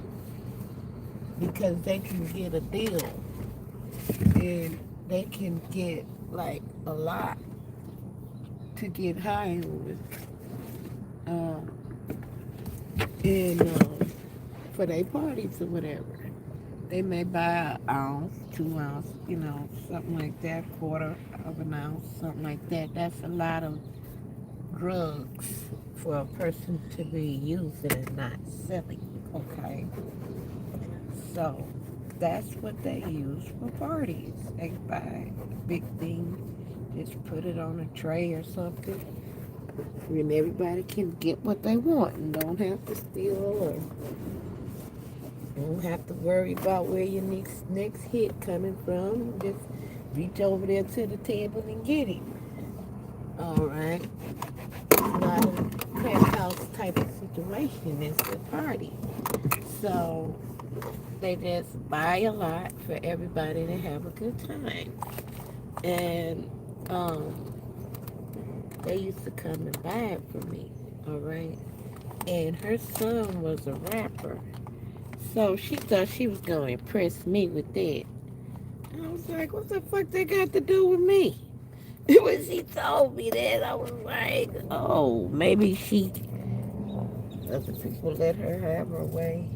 because they can get a deal and they can get like a lot to get high with. And for their parties or whatever. They may buy an ounce, 2 ounce, you know, something like that, quarter of an ounce, something like that. That's a lot of drugs for a person to be using and not selling, okay? So that's what they use for parties. They buy a big thing, just put it on a tray or something, and everybody can get what they want and don't have to steal or don't have to worry about where your next hit coming from. Just reach over there to the table and get it. All right. It's not a crack house type of situation. It's a party. So they just buy a lot for everybody to have a good time. And they used to come and buy it for me. All right. And her son was a rapper. So she thought she was going to impress me with that. And I was like, what the fuck they got to do with me? When she told me that, I was like, oh, maybe other people let her have her way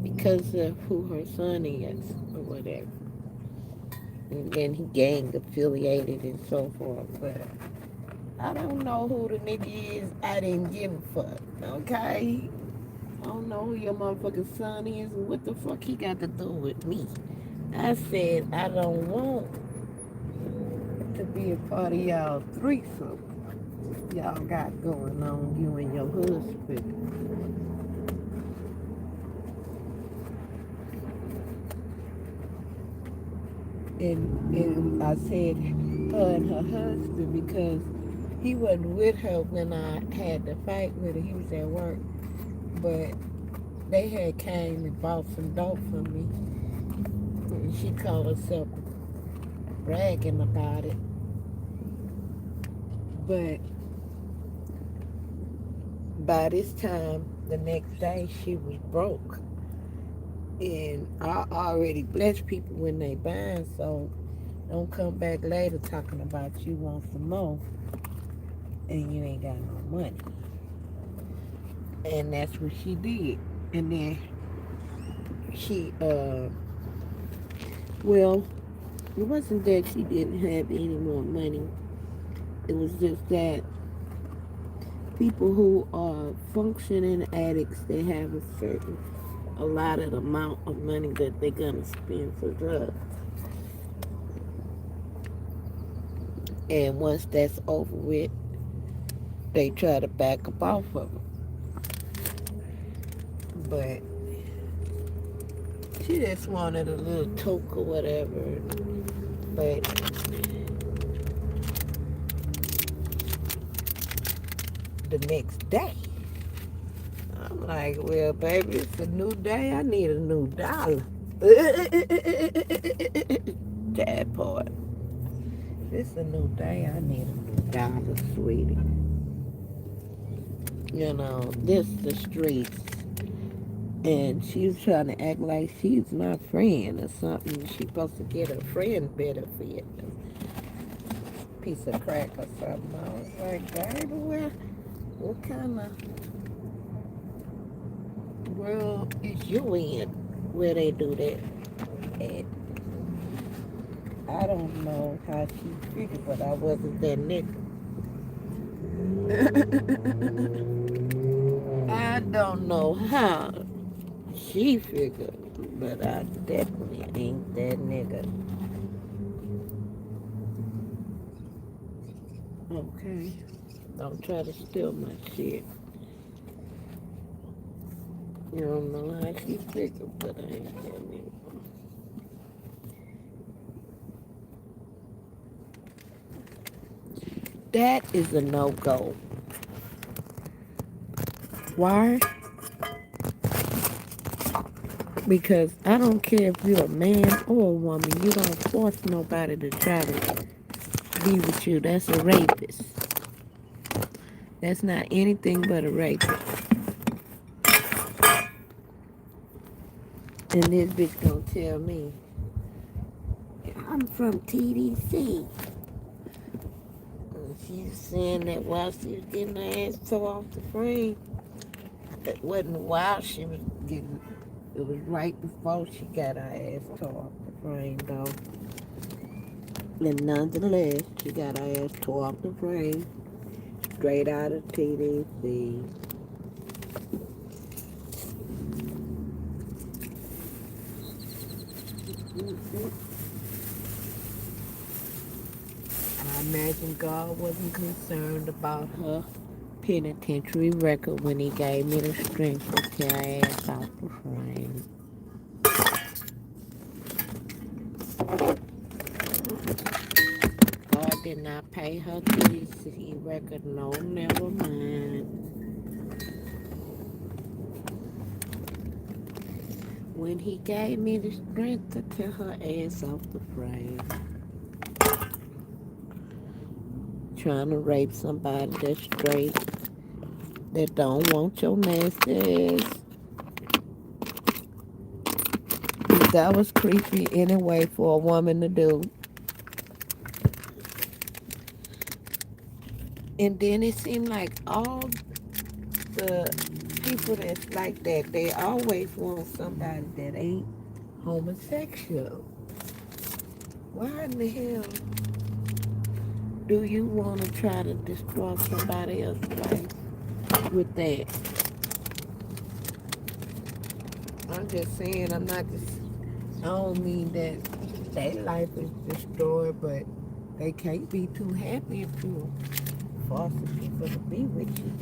because of who her son is or whatever. And then he gang affiliated and so forth. But I don't know who the nigga is. I didn't give a fuck, okay? I don't know who your motherfucking son is and what the fuck he got to do with me. I said I don't want to be a part of y'all threesome y'all got going on, you and your husband. And I said her and her husband because he wasn't with her when I had the fight with her. He was at work. But they had came and bought some dope from me. And she called herself bragging about it. But by this time, the next day, she was broke. And I already bless people when they buy, so don't come back later talking about you want some more and you ain't got no money. And that's what she did. And then she, well, it wasn't that she didn't have any more money. It was just that people who are functioning addicts, they have a lot of amount of money that they're gonna spend for drugs. And once that's over with, they try to back up off of them. But she just wanted a little toke or whatever. But the next day, I'm like, well, baby, it's a new day. I need a new dollar. That part. It's a new day. I need a new dollar, sweetie. You know, this the streets. And she's trying to act like she's my friend or something. She's supposed to get her friend benefit. Piece of crack or something. I was like, baby, what kind of world is you in where they do that? And I don't know how she figured, but I wasn't that nigga. I don't know how she figured, but I definitely ain't that nigga. Okay. Don't try to steal my shit. You don't know how she figured, but I ain't telling you. That is a no-go. Why? Because I don't care if you're a man or a woman, you don't force nobody to try to be with you. That's a rapist. That's not anything but a rapist. And this bitch gonna tell me, I'm from TDC. And she's saying that while she was getting her ass tore off the frame, it wasn't while she was getting, it was right before she got her ass tore off the frame, though. And nonetheless, she got her ass tore off the frame, straight out of TDC. I imagine God wasn't concerned about her penitentiary record when he gave me the strength to tear her ass off the frame. God did not pay her TDC record, no, never mind. When he gave me the strength to tear her ass off the frame. Trying to rape somebody that's straight, that don't want your nasty ass. That was creepy anyway for a woman to do. And then it seemed like all the people that's like that, they always want somebody that ain't homosexual. Why in the hell do you want to try to destroy somebody else's life with that? I'm just saying, I don't mean that their life is destroyed, but they can't be too happy if you forcing people to be with you.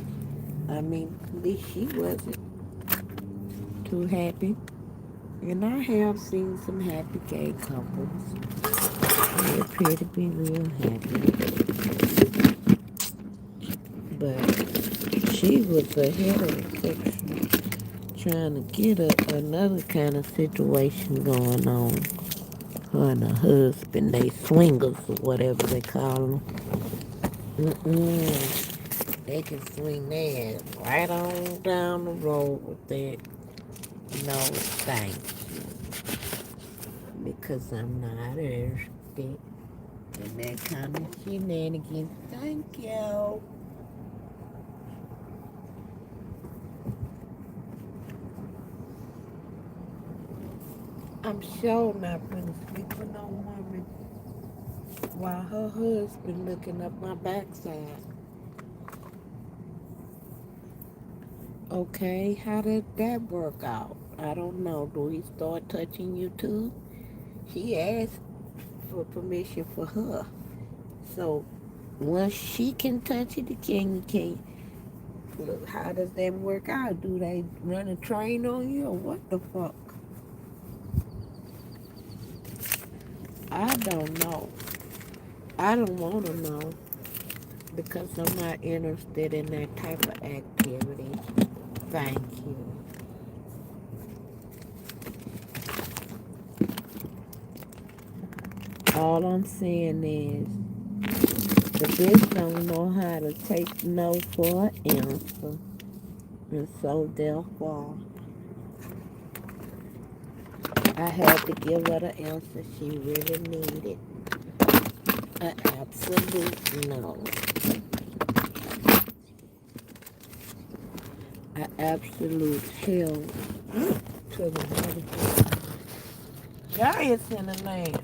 I mean, at least she wasn't too happy. And I have seen some happy gay couples. They appear to be real happy. But she was a heterosexual trying to get another kind of situation going on. Her and her husband, they swingers or whatever they call them. They can swing their ass right on down the road with that. No, thank you. Because I'm not interested in that kind of shenanigans. Thank you. I'm sure not gonna speak for no woman while her husband looking up my backside. Okay, how did that work out? I don't know. Do he start touching you too? He asked for permission for her. So once she can touch it, you can't. Look, how does that work out? Do they run a train on you or what the fuck? I don't know. I don't want to know because I'm not interested in that type of activity. Thank you. All I'm saying is the bitch don't know how to take no for an answer. And so therefore, I had to give her the answer she really needed. An absolute no. An absolute hell to the motherfucker. Giants in the land.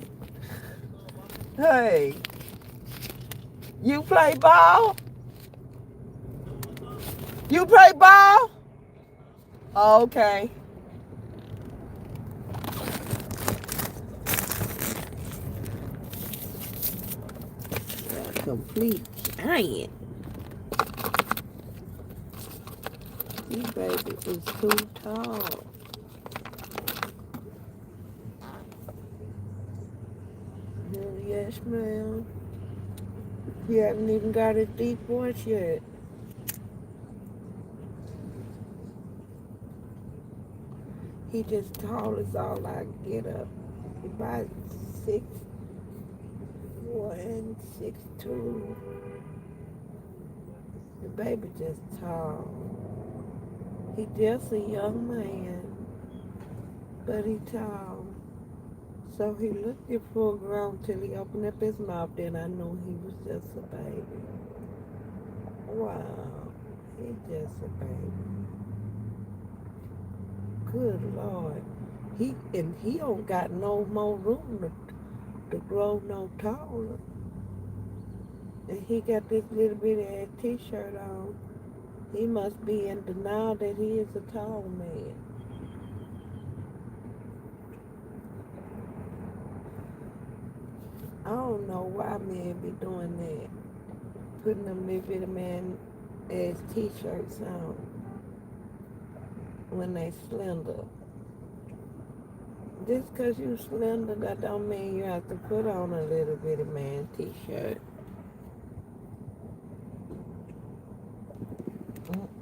Hey, you play ball? You play ball? Okay. A complete giant. This baby is too tall. Yes, ma'am. He haven't even got his deep voice yet. He just tall as all I get up. He about 6'1", 6'2". The baby just tall. He just a young man, but he tall. So he looked it full grown till he opened up his mouth. Then I knew he was just a baby. Wow, he just a baby. Good Lord. He don't got no more room to grow no taller. And he got this little bitty ass t-shirt on. He must be in denial that he is a tall man. I don't know why men be doing that. Putting them little bitty man ass t-shirts on when they slender. Just 'cause you slender, that don't mean you have to put on a little bitty man t-shirt.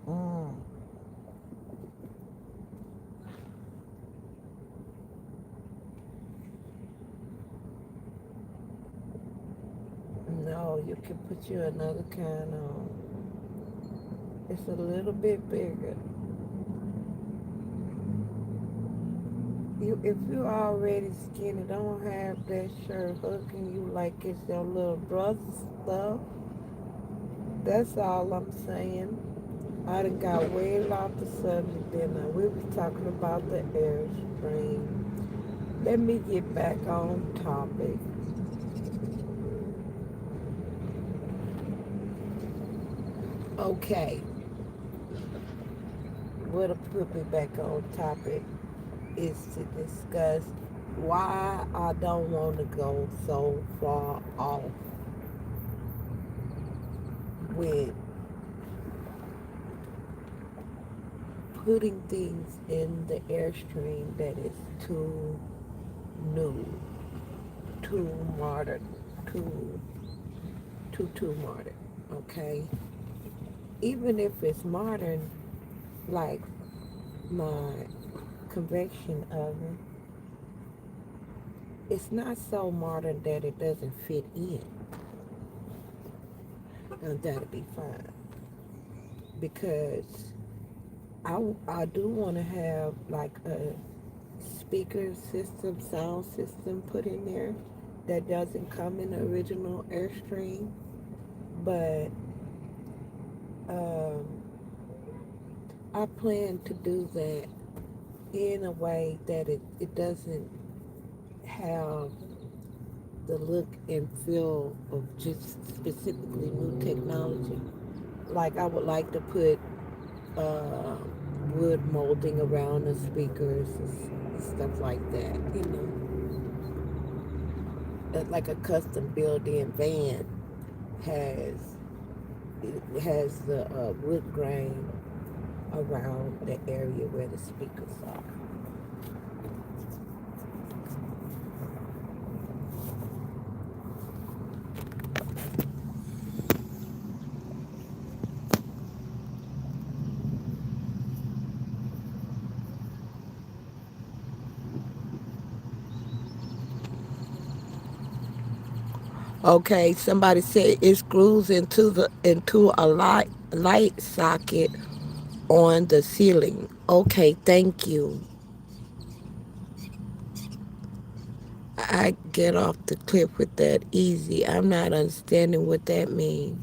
Mm-mm. No, you can put you another kind on. It's a little bit bigger. If you already skinny, don't have that shirt hooking you like it's your little brother stuff. That's all I'm saying. I done got way off the subject, then we was talking about the Airstream. Let me get back on topic. Okay, what'll put me back on topic is to discuss why I don't want to go so far off with putting things in the Airstream that is too new, too modern, too modern, okay? Even if it's modern, like my convection oven, it's not so modern that it doesn't fit in. And that'll be fine. Because I do want to have like a speaker system, sound system put in there that doesn't come in the original Airstream. But um, I plan to do that in a way that it doesn't have the look and feel of just specifically new technology. Like I would like to put uh, wood molding around the speakers and stuff like that, you know. Like a custom built-in van has it has the wood grain around the area where the speakers are. Okay, somebody said it screws into a light socket on the ceiling. Okay, thank you. I get off the cliff with that easy. I'm not understanding what that means.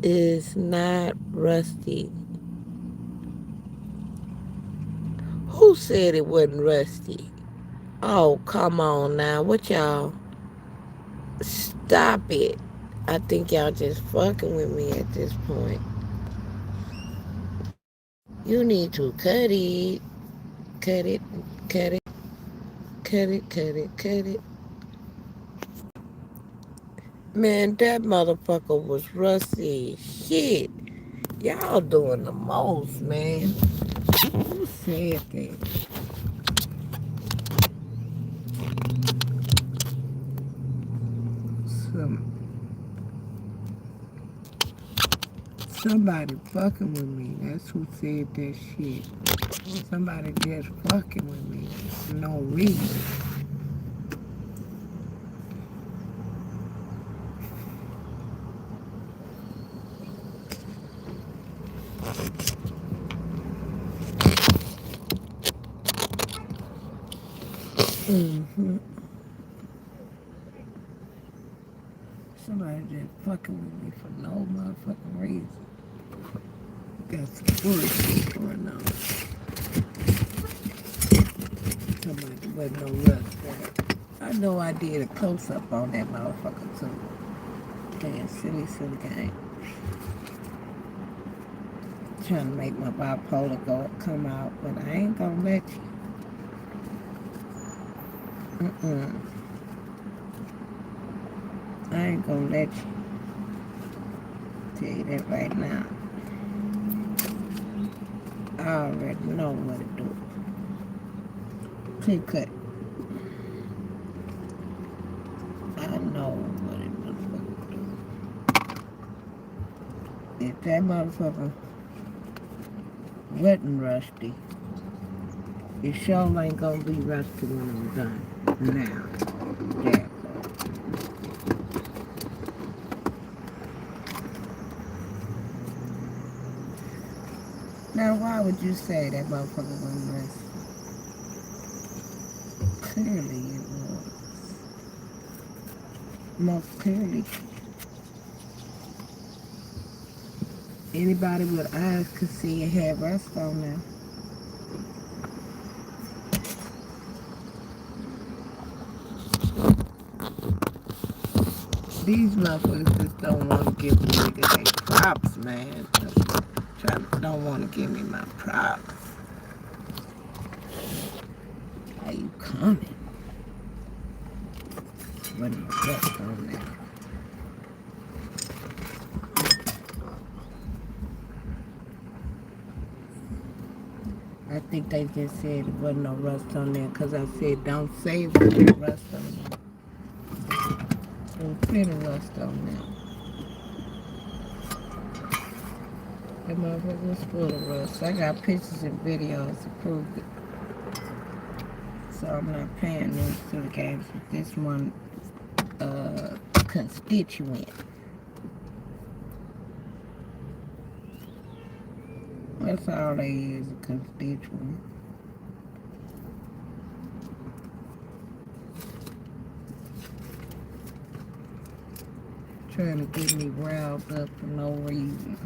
It's not rusty. Who said it wasn't rusty? Oh, come on now. What y'all? Stop it. I think y'all just fucking with me at this point. You need to cut it. Cut it. Cut it. Cut it. Cut it. Cut it. Man, that motherfucker was rusty as shit. Y'all doing the most, man. Who said that? Some, somebody fucking with me. That's who said that shit. Somebody just fucking with me for no reason. Mm-hmm. Somebody just fucking with me for no motherfucking reason. Got some bullshit going on. Somebody wasn't no rust for it. I know I did a close-up on that motherfucker too. Damn, silly game. Trying to make my bipolar come out, but I ain't gonna let you. I ain't gonna let you. Tell you that right now. I already know what to do. Clear cut. I know what it do. If that motherfucker wasn't rusty, it sure ain't gonna be rusty when I'm done. Now. That part. Now, why would you say that motherfucker wasn't rusty? Clearly it was. Most clearly. Anybody with eyes could see it had rust on there. These motherfuckers just don't want to give the niggas their props, man. Don't want to give me my props. How you coming? What the fuck on there? I think they just said it wasn't no rust on there because I said don't say it was no rust on there. There was plenty of rust on there. That motherfucker was full of rust. I got pictures and videos to prove it. So I'm not paying news to the games with this one constituent. That's all they is, a constituent. Trying to get me riled up for no reason.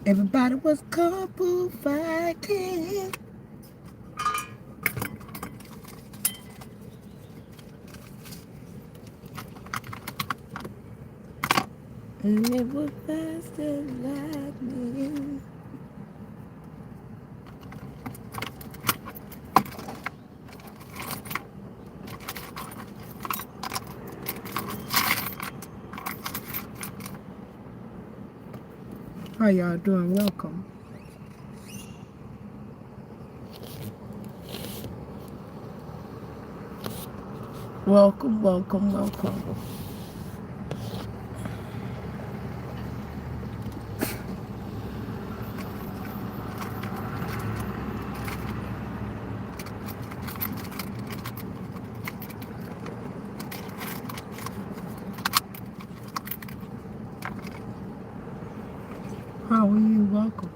Everybody was couple fighting. And it was fast as lightning. How y'all doing? Welcome. Welcome, welcome, welcome. How are you? Welcome.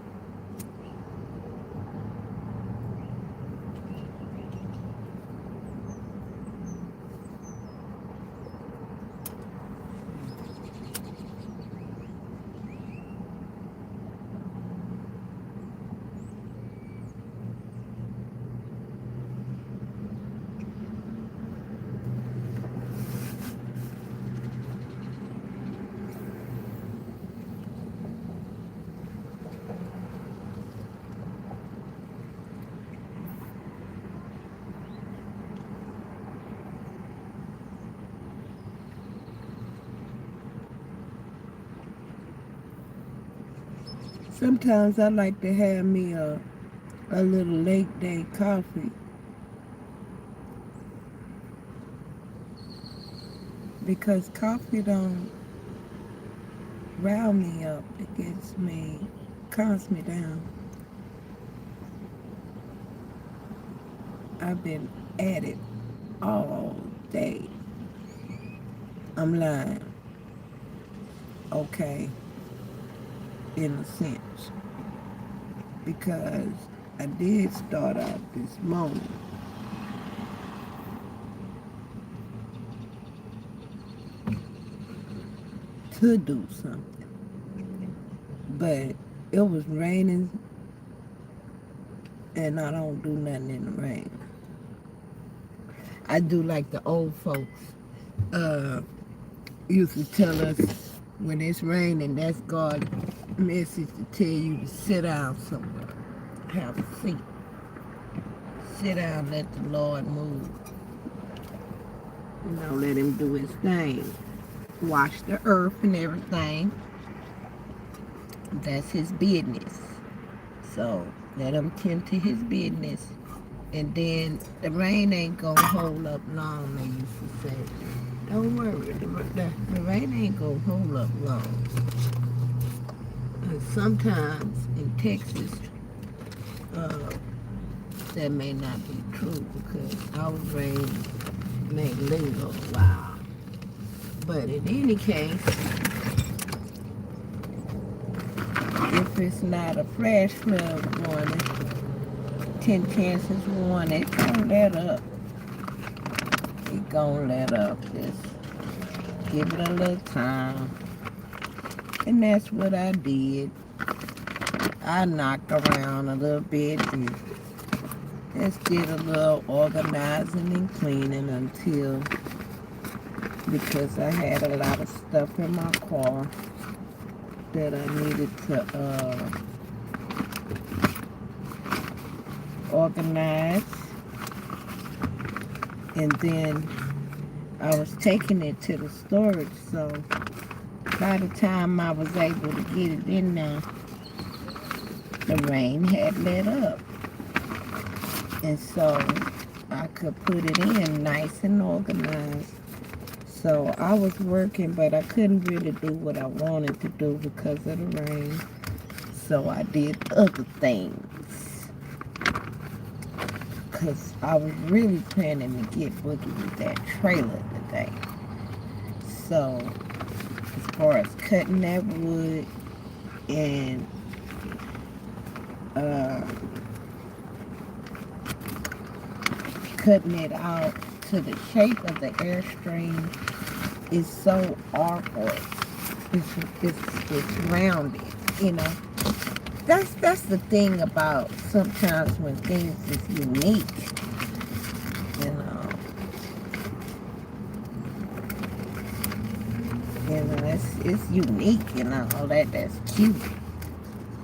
Sometimes I like to have me a little late day coffee because coffee don't rile me up. It calms me down. I've been at it all day. I'm lying. Okay, in a sense. Because I did start out this morning to do something. But it was raining and I don't do nothing in the rain. I do like the old folks used to tell us when it's raining, that's God's message to tell you to sit down somewhere. Have a seat. Sit down, let the Lord move. Let him do his thing. Wash the earth and everything. That's his business. So let him tend to his business. And then the rain ain't gonna hold up long, they used to say. Don't worry, the rain ain't gonna hold up long. And sometimes in Texas, that may not be true because our rain may linger a while. But in any case, if it's not a flash flood warning, 10 chances warning, it gonna let up. It gonna let up. Just give it a little time. And that's what I did. I knocked around a little bit and just did a little organizing and cleaning until, because I had a lot of stuff in my car that I needed to organize. And then I was taking it to the storage, so by the time I was able to get it in there, the rain had let up. And so I could put it in nice and organized. So I was working, but I couldn't really do what I wanted to do because of the rain. So I did other things. Because I was really planning to get Boogie with that trailer today. So as far as cutting that wood and cutting it out to the shape of the Airstream is so awkward. It's rounded, That's the thing about sometimes when things is unique, it's unique, that's cute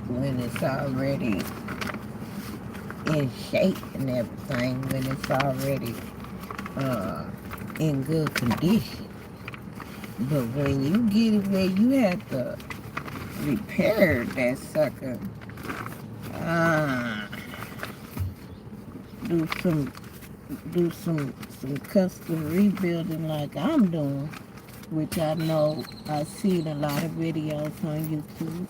when it's already in shape and everything, when it's already in good condition. But when you get it where you have to repair that sucker, do some custom rebuilding like I'm doing, which I know I've seen a lot of videos on YouTube.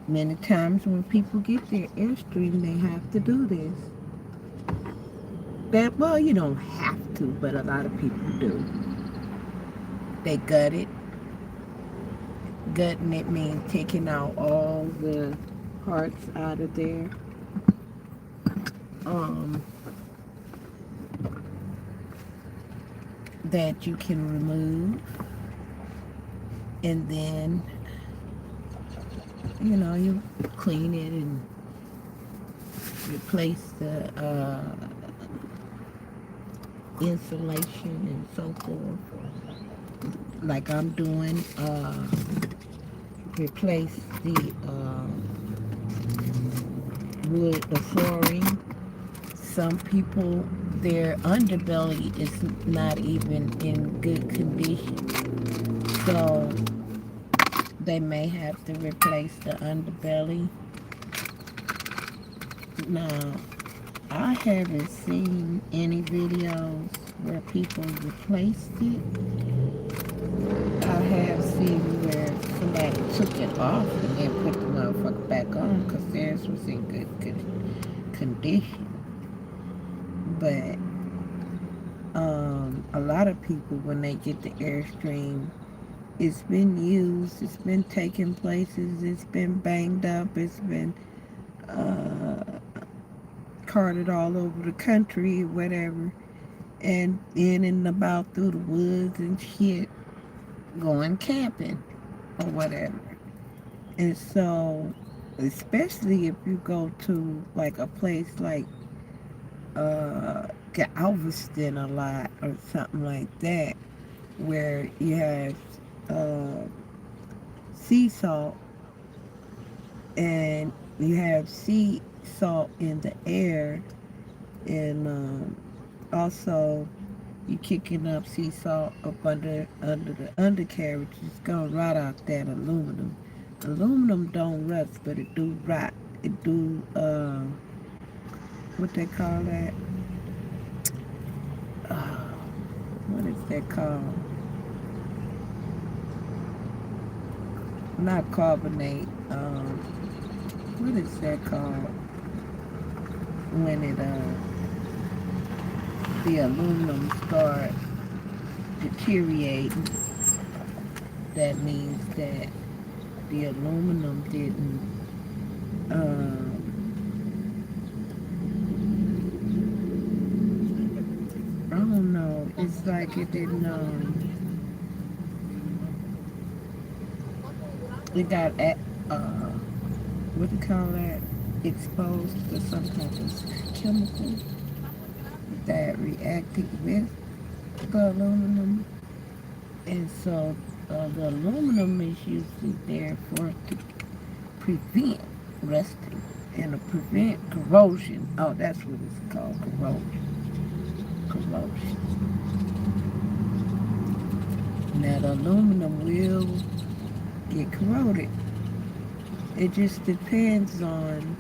Many times when people get their Airstream, they have to do this. Well, you don't have to, but a lot of people do. They gut it. Gutting it means taking out all the parts out of there. That you can remove. And then, you clean it and replace the insulation and so forth. Like I'm doing, replace the wood, the flooring. Some people, their underbelly is not even in good condition. So they may have to replace the underbelly. Now, I haven't seen any videos where people replaced it. I have seen where somebody took it off and then put the motherfucker back on because theirs was in good condition. But a lot of people, when they get the Airstream, it's been used, it's been taken places, it's been banged up, it's been carted all over the country, whatever, and in and about through the woods and shit, going camping or whatever. And so, especially if you go to like a place like Galveston a lot or something like that, where you have uh, sea salt and you have sea salt in the air, and also you kicking up sea salt up under the undercarriage. It's gonna rot out that aluminum. Aluminum don't rust, but it do rot. It do what they call that? Uh, what is that called? Not carbonate. What is that called? When it the aluminum start deteriorating, that means that the aluminum didn't I don't know, it's like it didn't it got what do you call that, exposed to some type of chemical that reacted with the aluminum. And so the aluminum is usually there for to prevent rusting and to prevent corrosion. Oh, that's what it's called, corrosion. Now the aluminum will get corroded. It just depends on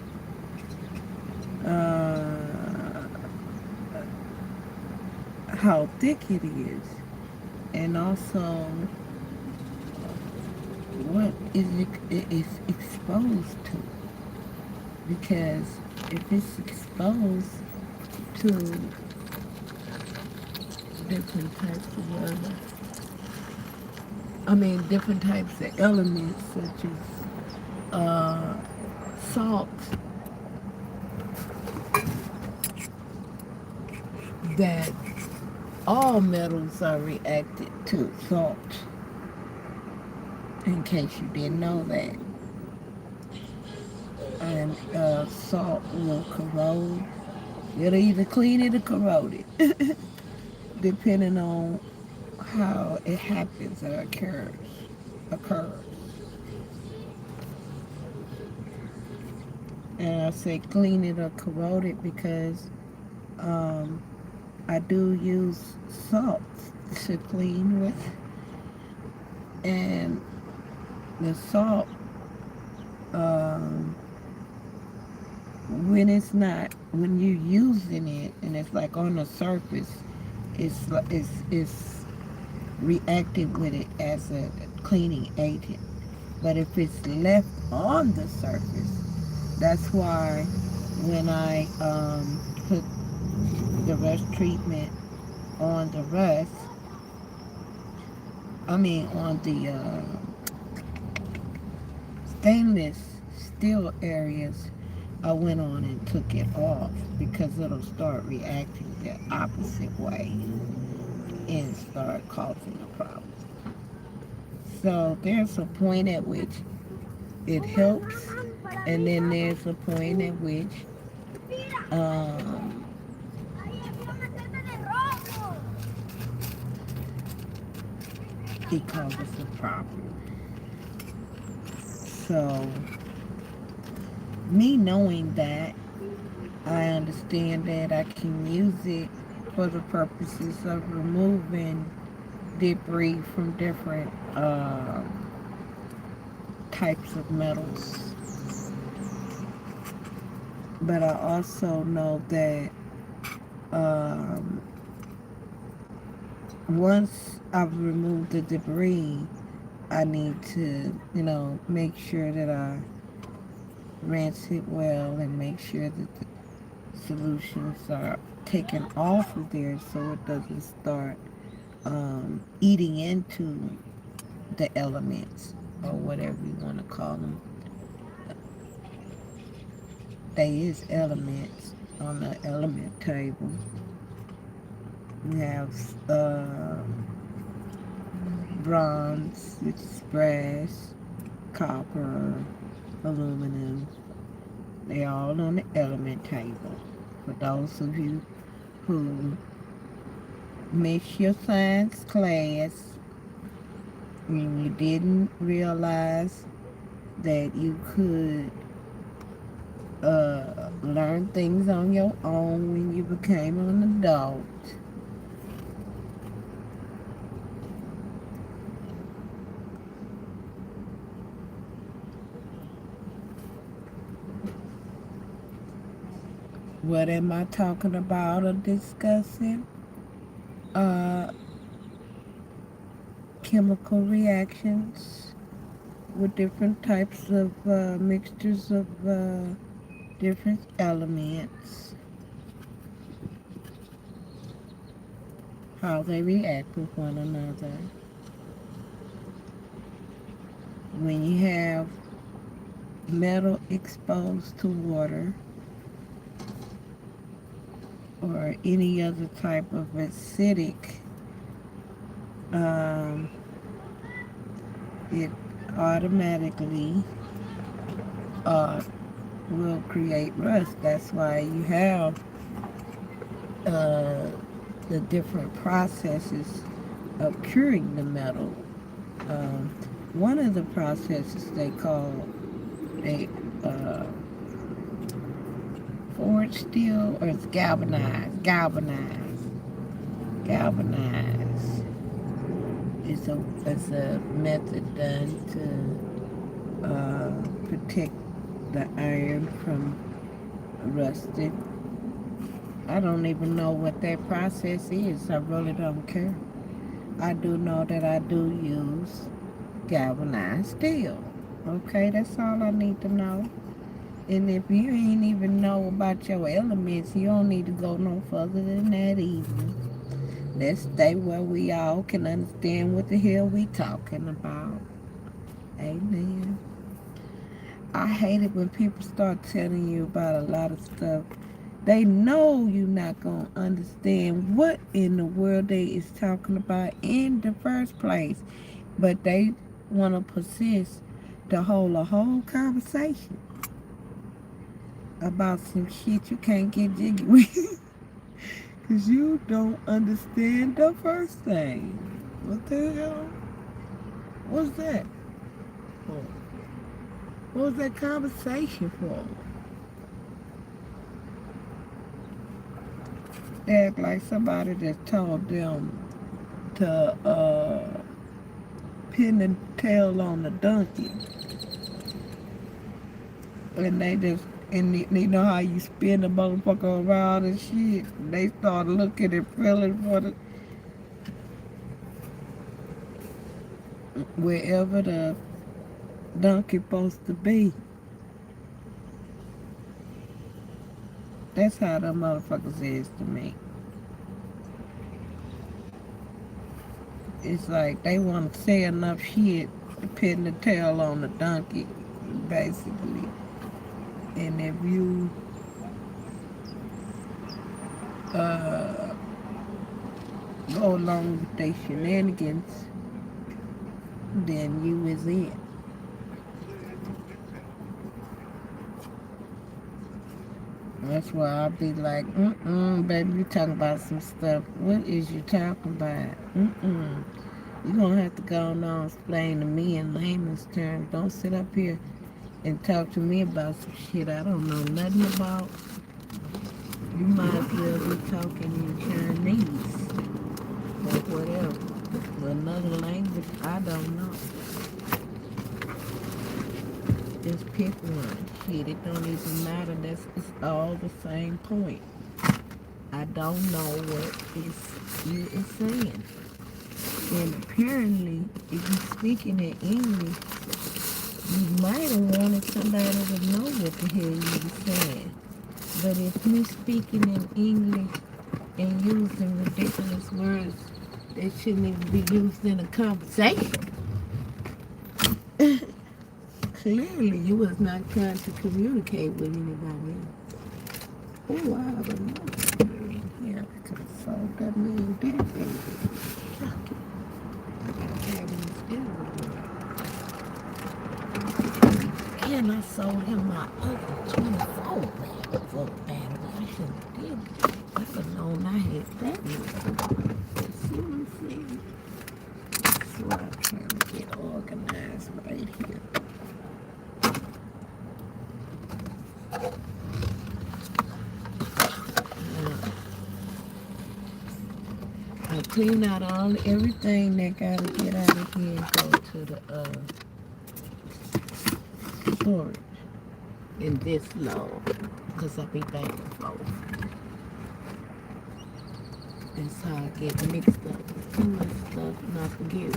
how thick it is, and also what it is exposed to. Because if it's exposed to different types of different types of elements, such as salt, that all metals are reacted to salt, in case you didn't know that. And salt will corrode. It'll either clean it or corrode it, depending on how it happens or occurs. And I say clean it or corrode it because I do use salt to clean with, and the salt, when you're using it and it's like on the surface, it's reacting with it as a cleaning agent. But if it's left on the surface, that's why when I put the rust treatment on the rust, on the stainless steel areas, I went on and took it off because it'll start reacting the opposite way and start causing a problem. So there's a point at which it helps, and then there's a point at which it causes a problem. So me knowing that, I understand that I can use it for the purposes of removing debris from different types of metals. But I also know that um, once I've removed the debris, I need to, make sure that I rinse it well and make sure that the solutions are taken off of there so it doesn't start eating into the elements or whatever you want to call them. They is elements on the element table. We have bronze, which is brass, copper, aluminum. They're all on the element table. For those of you who missed your science class and you didn't realize that you could learn things on your own when you became an adult. What am I talking about or discussing? Uh, Chemical reactions with different types of mixtures of different elements, how they react with one another. When you have metal exposed to water or any other type of acidic, um, it automatically uh, will create rust. That's why you have uh, the different processes of curing the metal. Um, One of the processes they call a forged steel, or it's galvanized. It's a method done to protect the iron from rusting. I don't even know what that process is. I really don't care. I do know that I do use galvanized steel. Okay, that's all I need to know. And if you ain't even know about your elements, you don't need to go no further than that either. Let's stay where we all can understand what the hell we talking about. Amen. I hate it when people start telling you about a lot of stuff. They know you're not going to understand what in the world they is talking about in the first place. But they want to persist to hold a whole conversation about some shit you can't get jiggy with. Because you don't understand the first thing. What the hell? What's that for? What was that conversation for? They act like somebody just told them to pin the tail on the donkey. And they just, and you know how you spin the motherfucker around and shit? They start looking and feeling for the, wherever the donkey supposed to be. That's how the motherfuckers is to me. It's like they want to say enough shit to pin the tail on the donkey, basically. And if you uh, go along with their shenanigans, then you is it. That's why I'll be like, baby, you talking about some stuff. What is you talking about? You're going to have to go on and explain to me in layman's terms. Don't sit up here and talk to me about some shit I don't know nothing about. You might as well be talking in Chinese or whatever. Another language I don't know. There's pick one. Shit, it don't even matter. It's all the same point. I don't know what you is saying. And apparently, if you're speaking in English, you might have wanted somebody to know what the hell you were saying. But if you speaking in English and using ridiculous words that shouldn't even be used in a conversation, clearly you was not trying to communicate with anybody else. Oh, I have another one in here. I could have sold that man baby. Fuck it. I got cabins everywhere. And I sold him my other 24 volt battery. I shouldn't have did it. I could have known I had that one. See what I'm saying? That's what I'm trying to get organized right here. I clean out everything that gotta get out of here and go to the storage in this load, because I be back and forth. That's how I get mixed up. Too much stuff and I forget.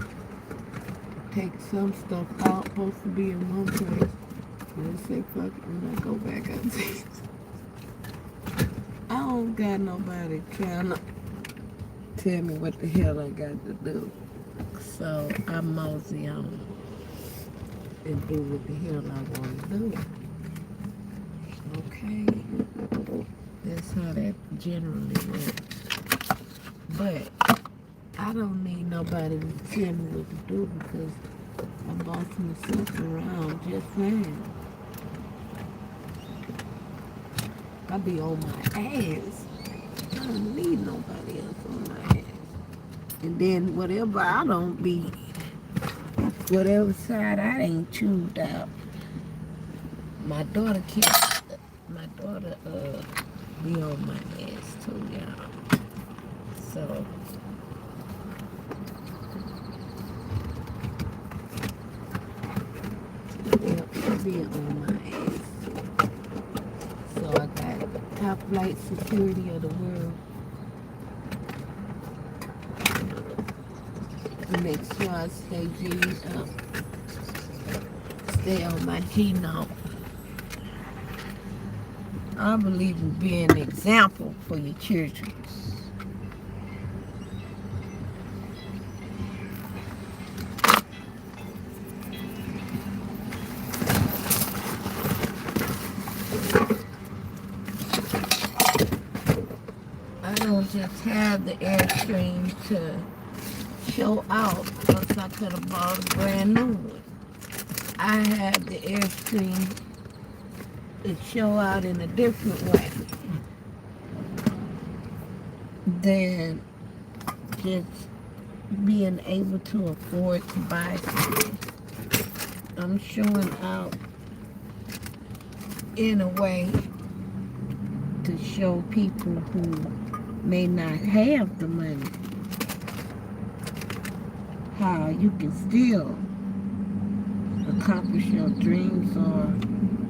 Take some stuff out, supposed to be in one place. And I say fuck it when I go back out there. I don't got nobody trying to tell me what the hell I got to do. So I mosey on and do what the hell I want to do. Okay? That's how that generally works. But I don't need nobody to tell me what to do because I'm bossing myself around just fine. I be on my ass. I don't need nobody else on my ass. And then whatever I don't be, whatever side I ain't chewed out, my daughter be on my ass too, y'all. So she'll be on my ass. So I got top flight security of the world. Make sure I stay G'd up. Stay on my G note. I believe in being an example for your children. I don't just have the Airstream to show out because I could have bought a brand new one. I have the Airstream to show out in a different way than just being able to afford to buy something. I'm showing out in a way to show people who may not have the money how you can still accomplish your dreams or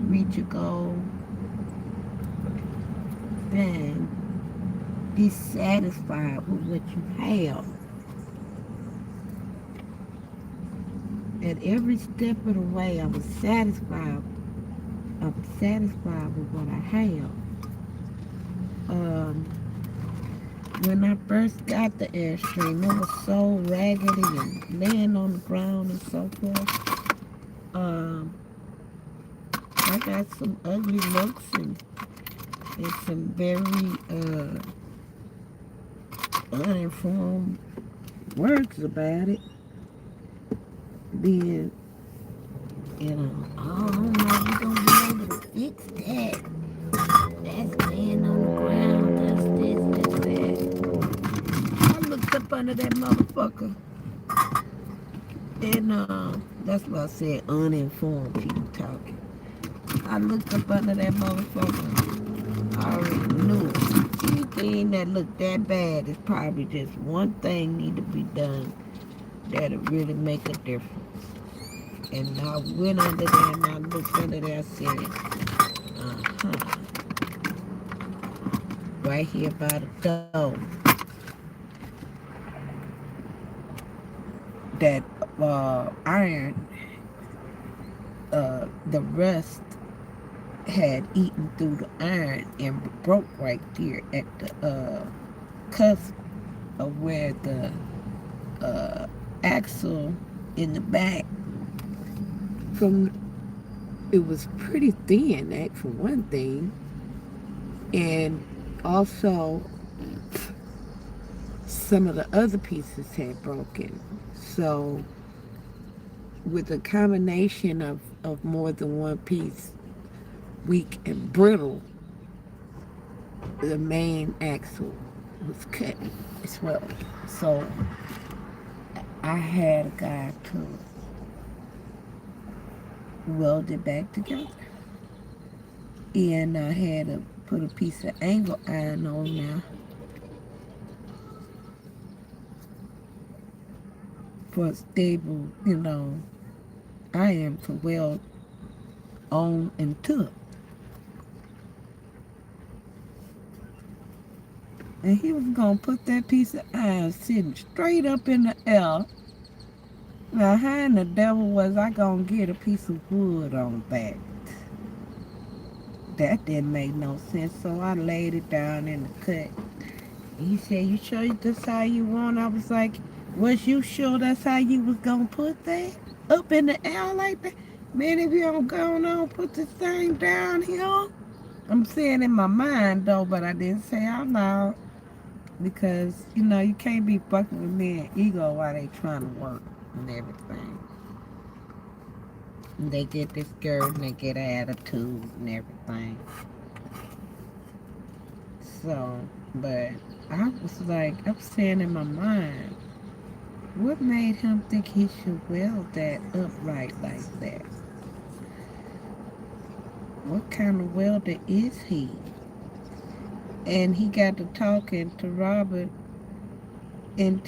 reach a goal and be satisfied with what you have. At every step of the way, I was satisfied. I'm satisfied with what I have. When I first got the Airstream, it was so raggedy and laying on the ground and so forth. I got some ugly looks and some very uninformed words about it. Then, I don't know if you're going to be able to fix that. That's laying on the ground, that's this, that's that. I looked up under that motherfucker. And that's what I said, uninformed people talking. I looked up under that motherfucker. I already knew. Anything that looked that bad is probably just one thing need to be done that'll really make a difference. And I went under there and I looked under there. I said, uh-huh, right here by the door, that iron, the rust had eaten through the iron and broke right there at the cusp of where the axle in the back from it was pretty thin, for one thing, and also some of the other pieces had broken. So with a combination of more than one piece weak and brittle, the main axle was cut as well. So I had a guy to weld it back together. And I had to put a piece of angle iron on now for a stable, iron to weld on and to. And he was going to put that piece of iron sitting straight up in the air. Now, how in the devil was I going to get a piece of wood on that? That didn't make no sense, so I laid it down in the cut. He said, "You sure that's how you want?" I was like, "Was you sure that's how you was going to put that? Up in the air like that? Man, if you don't go on, put this thing down here." I'm saying in my mind, though, but I didn't say out loud. Because, you can't be fucking with me and ego while they trying to work and everything. And they get discouraged and they get an attitude and everything. So, but I was like, I'm saying in my mind, what made him think he should weld that upright like that? What kind of welder is he? And he got to talking to Robert and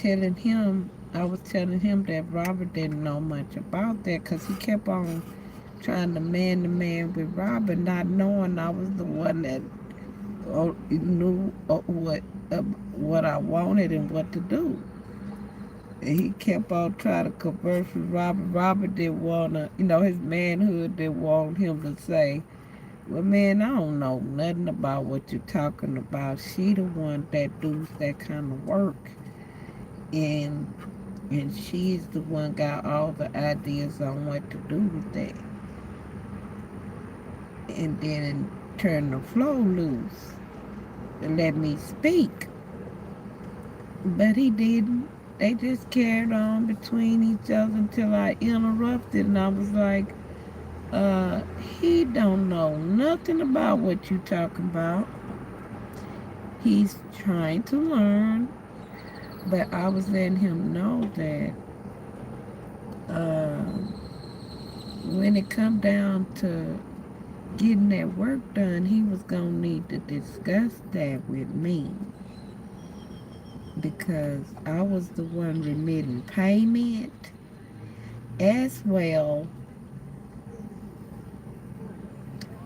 I was telling him that Robert didn't know much about that because he kept on trying to man to man with Robert, not knowing I was the one that knew what I wanted and what to do. And he kept on trying to converse with Robert. Robert didn't want to, his manhood didn't want him to say, "Well, man, I don't know nothing about what you're talking about. She the one that does that kind of work. And she's the one got all the ideas on what to do with that." And then turn the flow loose and let me speak. But he didn't. They just carried on between each other until I interrupted, and I was like, he don't know nothing about what you talking about. He's trying to learn, but I was letting him know that uh, when it come down to getting that work done, he was going to need to discuss that with me because I was the one remitting payment as well.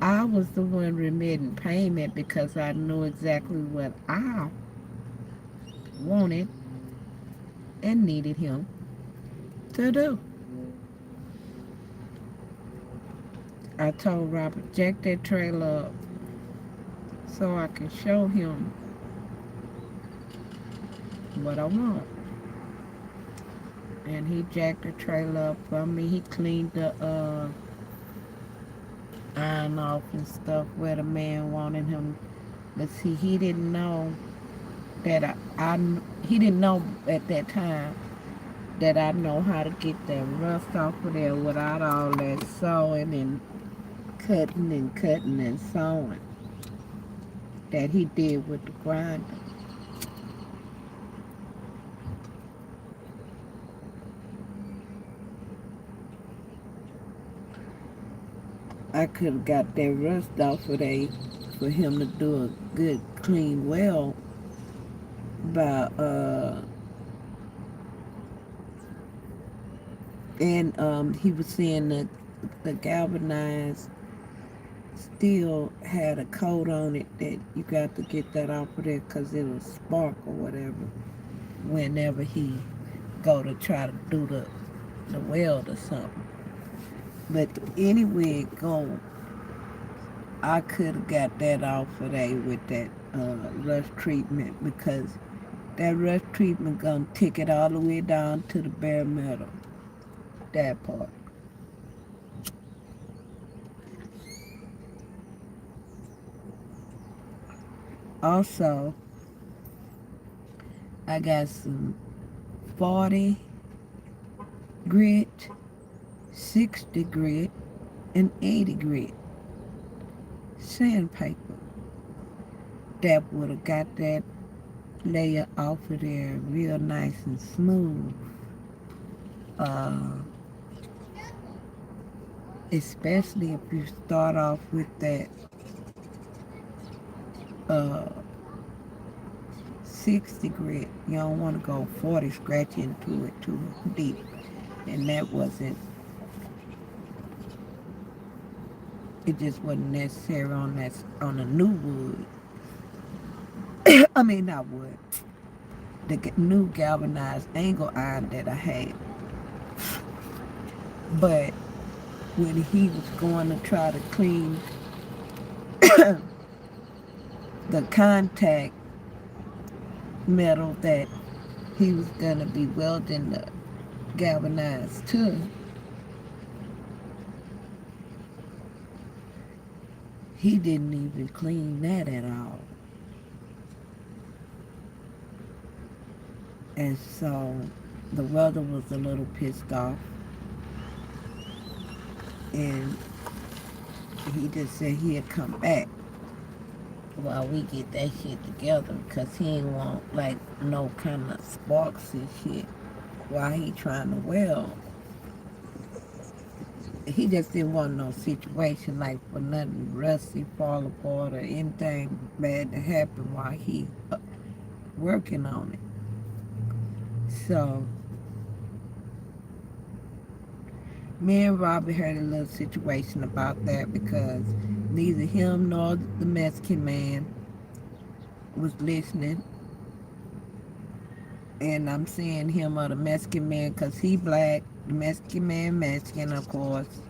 I was the one remitting payment because I knew exactly what I wanted and needed him to do. I told Robert, jack that trailer up so I can show him what I want. And he jacked the trailer up for me. He cleaned the iron off and stuff where the man wanted him. But see, he didn't know that he didn't know at that time that I know how to get that rust off of there without all that sewing and cutting and sewing that he did with the grinder. I could have got that rust off of there for him to do a good clean weld by And he was saying that the galvanized steel had a coat on it that you got to get that off of there because it'll spark or whatever whenever he go to try to do the weld or something. But anyway it go, I could have got that off of there with that rust treatment because that rust treatment gonna take it all the way down to the bare metal. That part. Also, I got some 40 grit, 60 grit, and 80 grit sandpaper that would have got that layer off of there real nice and smooth. Uh, Especially if you start off with that uh, 60 grit. You don't want to go 40 scratch into it too deep. And that wasn't, it just wasn't necessary on the new wood. I mean, not wood. The new galvanized angle iron that I had. But when he was going to try to clean the contact metal that he was going to be welding the galvanized to, he didn't even clean that at all. And so the welder was a little pissed off, and he just said he'd come back while we get that shit together because he ain't want like no kind of sparks and shit while he trying to weld. He just didn't want no situation like for nothing rusty, fall apart, or anything bad to happen while he working on it. So me and Robbie had a little situation about that because neither him nor the Mexican man was listening. And I'm saying him or the Mexican man because he black, the Mexican man Mexican, of course.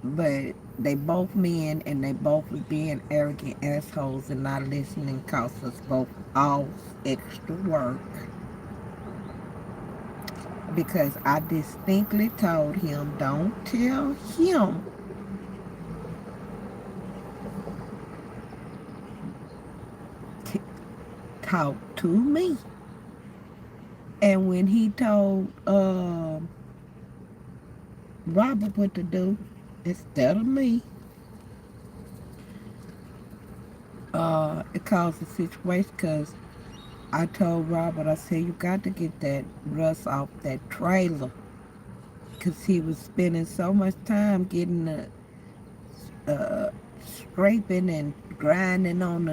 But they both men and they both was being arrogant assholes and not listening cost us both all extra work. Because I distinctly told him, don't tell him to talk to me. And when he told Robert what to do instead of me, it caused a situation because I told Robert, I said, you got to get that rust off that trailer because he was spending so much time getting the scraping and grinding on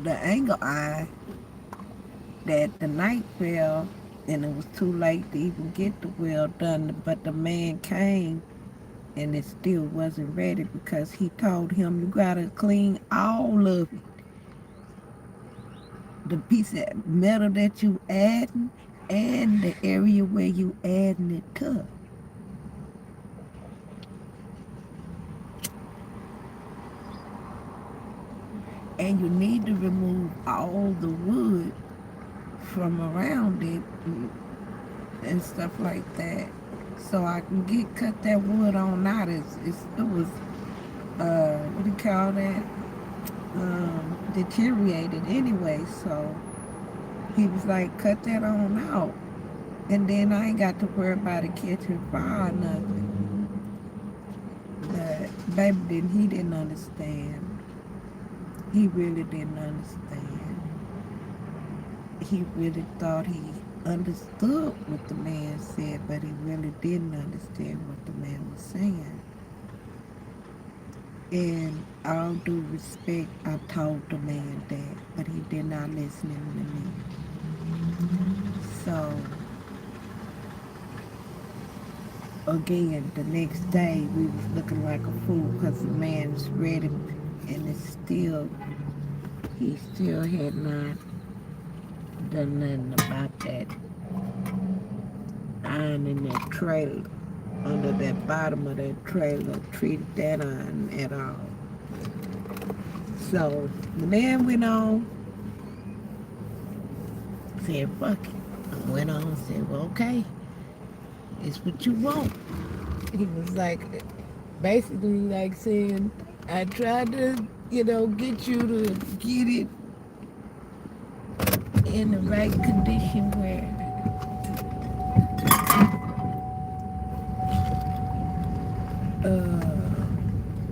the angle eye that the night fell and it was too late to even get the weld done. But the man came and it still wasn't ready because he told him you gotta clean all of it. The piece of metal that you adding and the area where you adding it to. And you need to remove all the wood from around it and stuff like that. So I can cut that wood on out. It was what do you call that? Deteriorated anyway. So he was like, cut that on out. And then I ain't got to worry about it catching fire or nothing. But baby he didn't understand. He really didn't understand. He really thought he understood what the man said, but he really didn't understand what the man was saying. And all due respect, I told the man that, but he did not listen to me. So again, the next day we was looking like a fool because the man's ready and he still had not done nothing about that iron in that trailer, under that bottom of that trailer, treated that iron at all. So the man went on, said, fuck it. Went on and said, well, okay, it's what you want. He was like, basically like saying, I tried to, get you to get it in the right condition where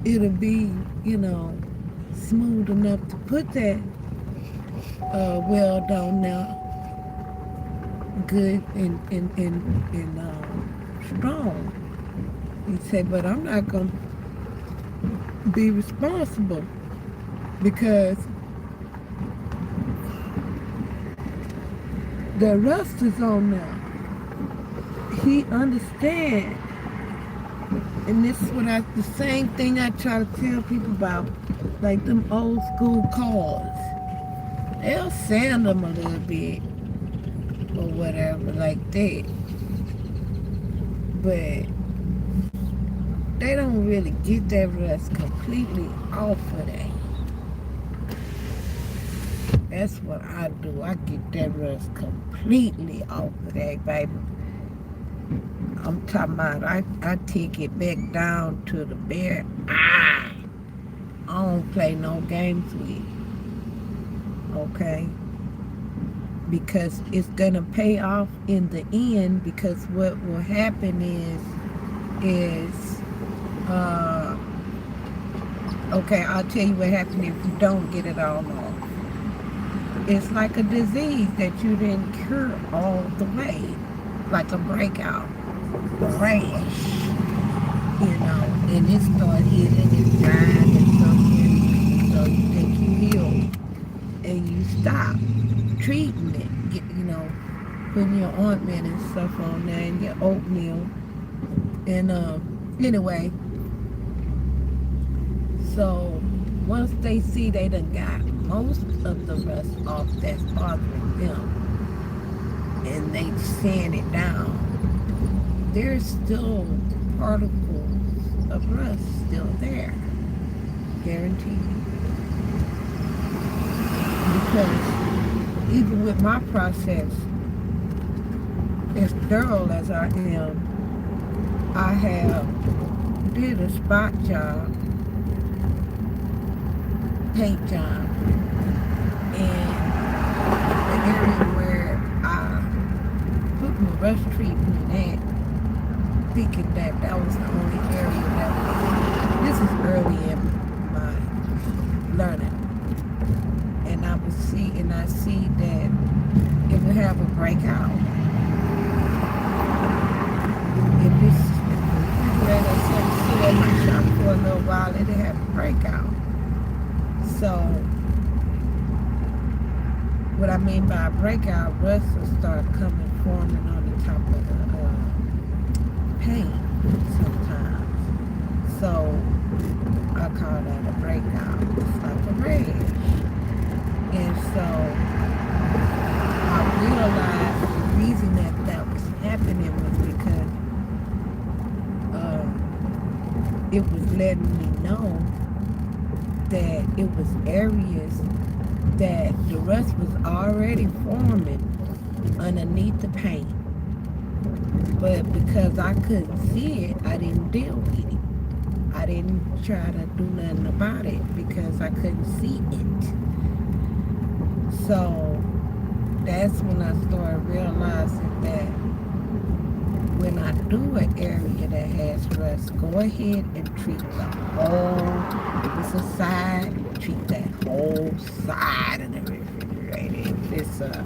it'll be, smooth enough to put that weld on now, good and strong. He said, but I'm not going to be responsible because the rust is on now. He understands. And this is the same thing I try to tell people about, like them old school cars. They'll sand them a little bit or whatever like that. But they don't really get that rust completely off of that. That's what I do. I get that rust completely off of that, baby. I'm talking about I take it back down to the bare eye. I don't play no games with it. Okay? Because it's gonna pay off in the end, because what will happen is okay, I'll tell you what happens if you don't get it all off. It's like a disease that you didn't cure all the way, like a breakout, a rash, and it started healing and drying and something, so you think you healed, and you stop treating it, putting your ointment and stuff on there and your oatmeal, and anyway, so once they see they done got most of the rust off that's bothering them, and they sand it down, there's still particles of rust still there, guaranteed. Because even with my process, as thorough as I am, I have did a spot job, paint job, and the area where I put my rust treatment at, thinking that was the only area that this is early in my learning, and I see that it will have a breakout. If the refrigerator or something sit at my shop for a little while, it'll have a breakout. So what I mean by a breakout, rust will start forming on the top of the paint sometimes. So I call that a breakout. It's like a rash. And so I realized the reason that was happening was because it was letting me know that it was areas that the rust was already forming underneath the paint. But because I couldn't see it, I didn't deal with it. I didn't try to do nothing about it because I couldn't see it. So that's when I started realizing that when I do an area that has rust, go ahead and treat the whole, if it's a side, treat that whole side of the refrigerator. If it's a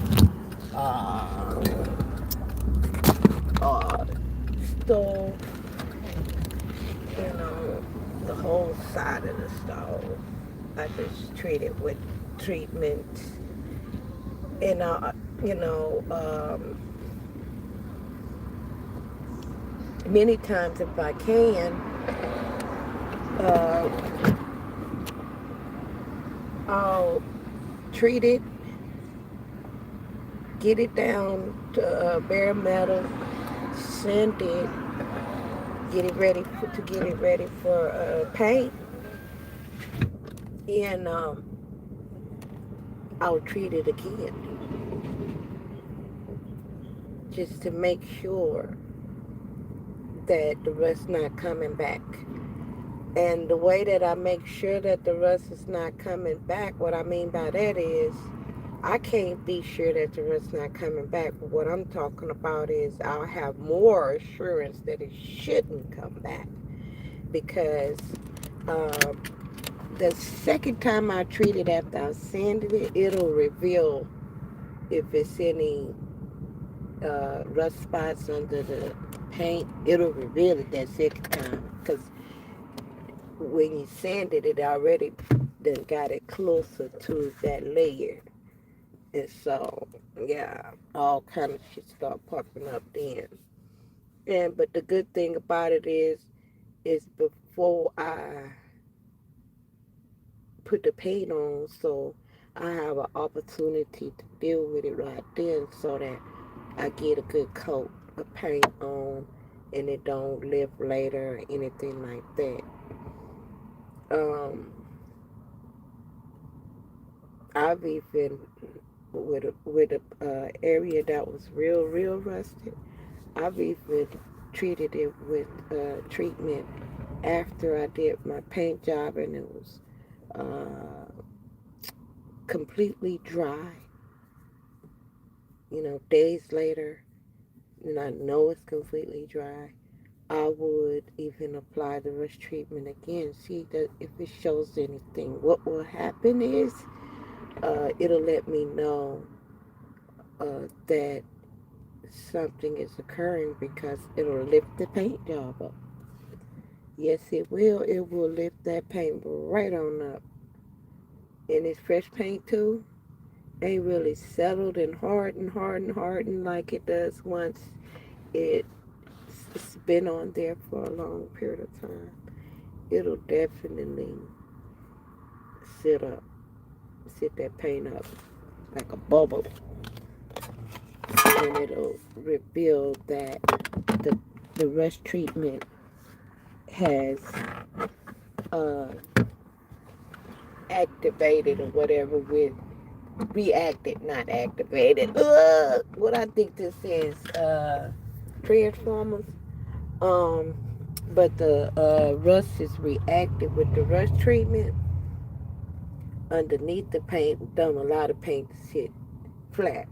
stove, the whole side of the stove, I just treat it with treatment, and Many times, if I can, uh, I'll treat it, get it down to bare metal, sand it, get it ready to get it ready for paint, and I'll treat it again just to make sure that the rust not coming back. And the way that I make sure that the rust is not coming back, what I mean by that is I can't be sure that the rust not coming back. But what I'm talking about is I'll have more assurance that it shouldn't come back, because uh, the second time I treat it after I sanded it, it'll reveal if it's any rust spots under the paint. It'll reveal it that second time, because when you sand it, it already done got it closer to that layer. And so, yeah, all kind of shit start popping up then. And but the good thing about it is before I put the paint on, so I have an opportunity to deal with it right then, so that I get a good coat of paint on, and it don't lift later or anything like that. Um, I've even with a area that was real rusted. I've even treated it with treatment after I did my paint job, and it was completely dry. Days later, and I know it's completely dry, I would even apply the rust treatment again, see that if it shows anything. What will happen is it'll let me know that something is occurring, because it'll lift the paint job up. Yes, it will. It will lift that paint right on up. And it's fresh paint too. Ain't really settled and hardened like it does once it's been on there for a long period of time. It'll definitely sit up, sit that paint up like a bubble, and it'll reveal that the the rust treatment has uh, activated or whatever with reacted, not activated. What I think this is, transformers. Um, but the rust is reacted with the rust treatment underneath the paint. Done a lot of paint to sit flat.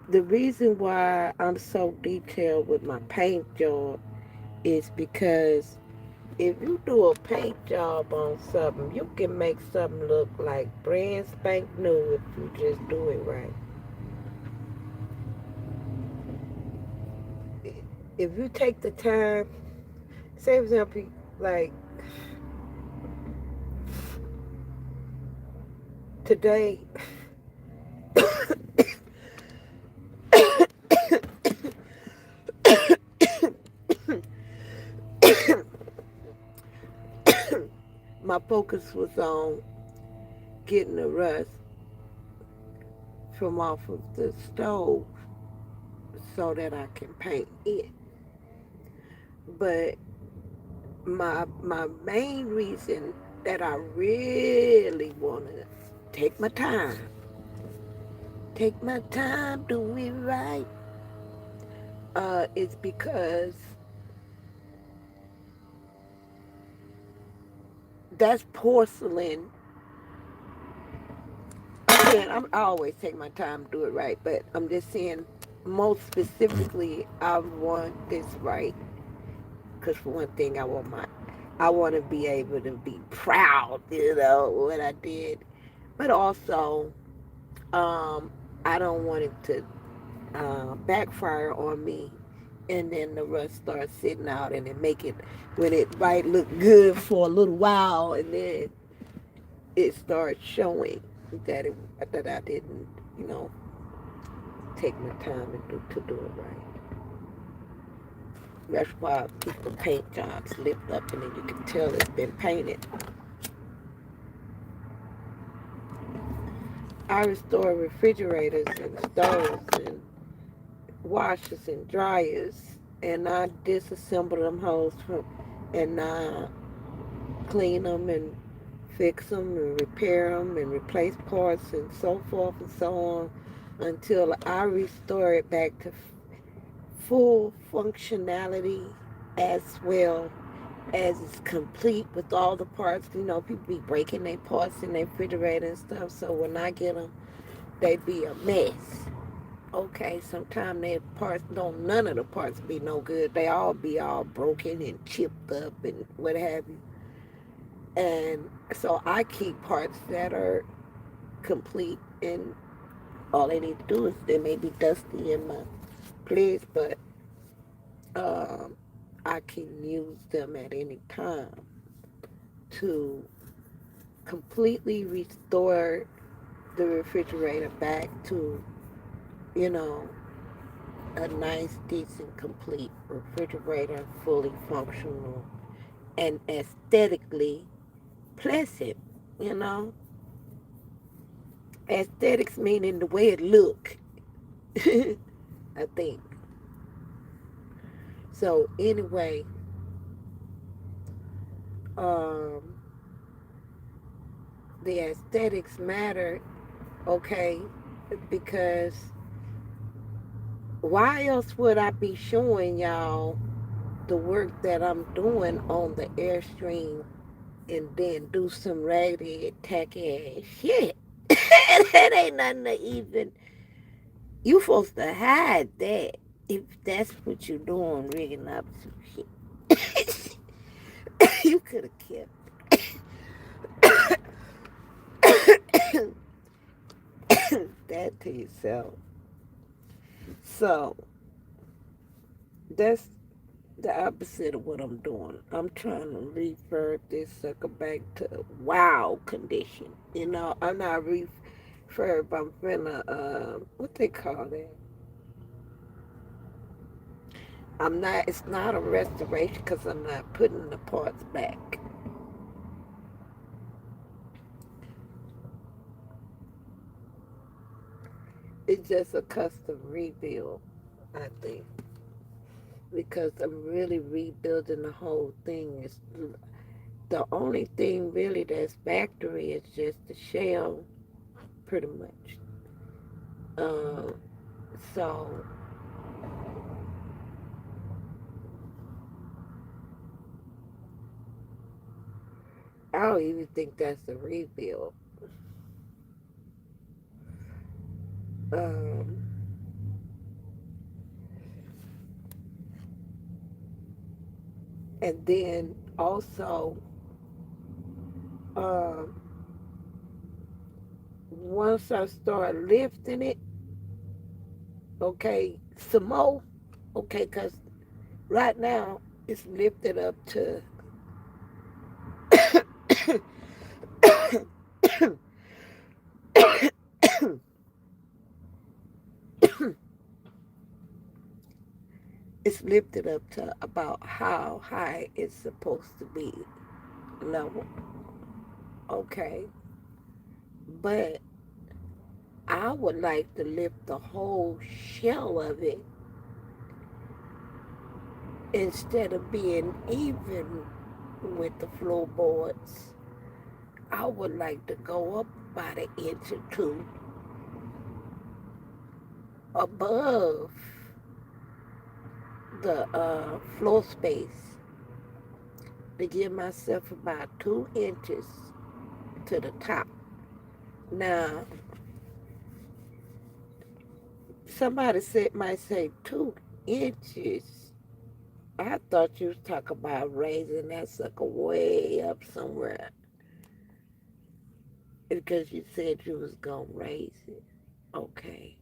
The reason why I'm so detailed with my paint job is because if you do a paint job on something, you can make something look like brand spank new if you just do it right. If you take the time, say for example, like today, my focus was on getting the rust from off of the stove so that I can paint it. But my main reason that I really want to take my time, do it right, is because that's porcelain. And I always take my time to do it right, but I'm just saying, most specifically, I want this right. Because for one thing, I want to be able to be proud, what I did. But also, um, I don't want it to backfire on me and then the rust starts sitting out, and it make it when it might look good for a little while, and then it starts showing that I didn't, you know, take my time to do it right. That's why I keep the paint jobs lift up, and then you can tell it's been painted. I restore refrigerators and stoves and washers and dryers, and I disassemble them hoes from, and I clean them and fix them and repair them and replace parts and so forth and so on until I restore it back to full functionality as well as it's complete with all the parts. You know, people be breaking their parts in their refrigerator and stuff, so when I get them, they be a mess. Okay, sometimes their parts don't, none of the parts be no good. They all be all broken and chipped up and what have you. And so I keep parts that are complete, and all they need to do is they may be dusty in my place, but um, I can use them at any time to completely restore the refrigerator back to, you know, a nice, decent, complete refrigerator, fully functional and aesthetically pleasant, you know. Aesthetics meaning the way it look, I think. So anyway, um, the aesthetics matter, okay, because why else would I be showing y'all the work that I'm doing on the Airstream and then do some raggedy, tacky ass shit? That ain't nothing to even. You supposed to hide that if that's what you're doing, rigging up some shit. You could have kept that to yourself. So that's the opposite of what I'm doing. I'm trying to revert this sucker back to wow condition. You know, I'm not refurb. I'm finna what they call that? I'm not. It's not a restoration because I'm not putting the parts back. It's just a custom rebuild, I think, because I'm really rebuilding the whole thing. It's the only thing really that's factory is just the shell, pretty much. Uh, so I don't even think that's a rebuild. Um, and then also, um, once I start lifting it, okay, some more, okay, because right now it's lifted up to it's lifted up to about how high it's supposed to be level. Okay. But I would like to lift the whole shell of it instead of being even with the floorboards. I would like to go up about an inch or two above the floor space to give myself about 2 inches to the top. Now, somebody might say 2 inches. I thought you was talking about raising that sucker way up somewhere because you said you was gonna raise it. Okay.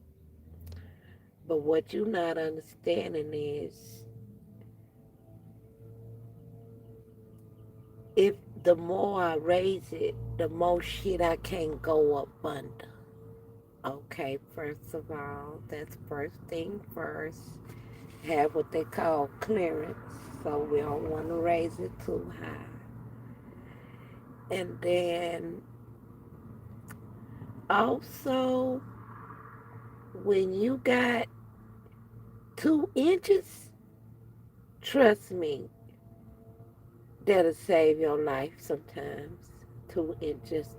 But what you're not understanding is if the more I raise it, the more shit I can't go up under. Okay, first of all, that's first thing first. Have what they call clearance, so we don't want to raise it too high. And then also, when you got 2 inches, trust me, that'll save your life sometimes. 2 inches,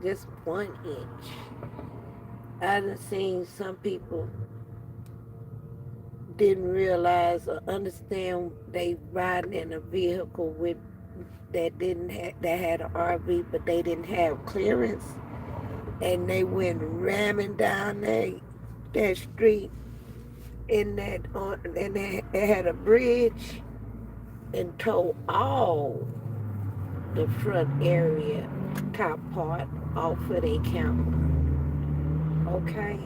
just 1 inch. I've seen some people didn't realize or understand they riding in a vehicle with that had an RV, but they didn't have clearance, and they went ramming down that street and they had a bridge and towed all the front area, top part off of their camera. Okay,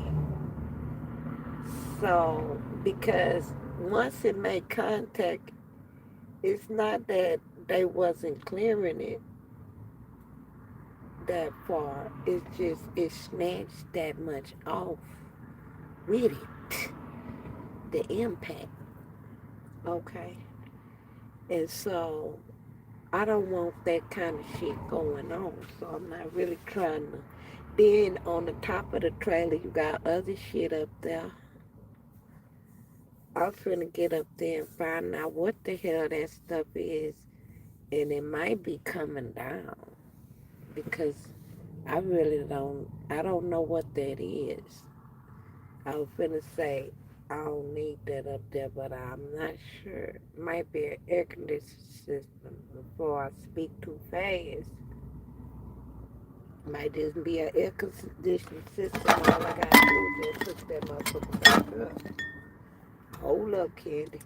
so because once it made contact, it's not that they wasn't clearing it that far. It's just it snatched that much off with it, the impact. Okay, and so I don't want that kind of shit going on. So I'm not really trying to. Then on the top of the trailer, you got other shit up there. I'm finna get up there and find out what the hell that stuff is, and it might be coming down because I don't know what that is. I was finna say I don't need that up there, but I'm not sure. It might be an air conditioning system. Before I speak too fast, might just be an air conditioning system. All I gotta do is just hook that motherfucker back up. Hold up, Candy.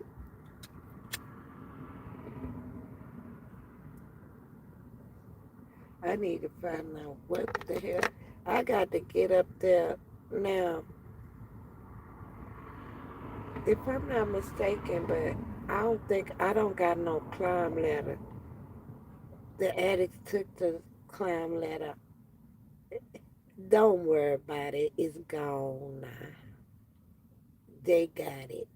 I need to find out what the hell. I got to get up there now. If I'm not mistaken, but I don't got no climb ladder. The addicts took the climb ladder. Don't worry about it. It's gone now. They got it.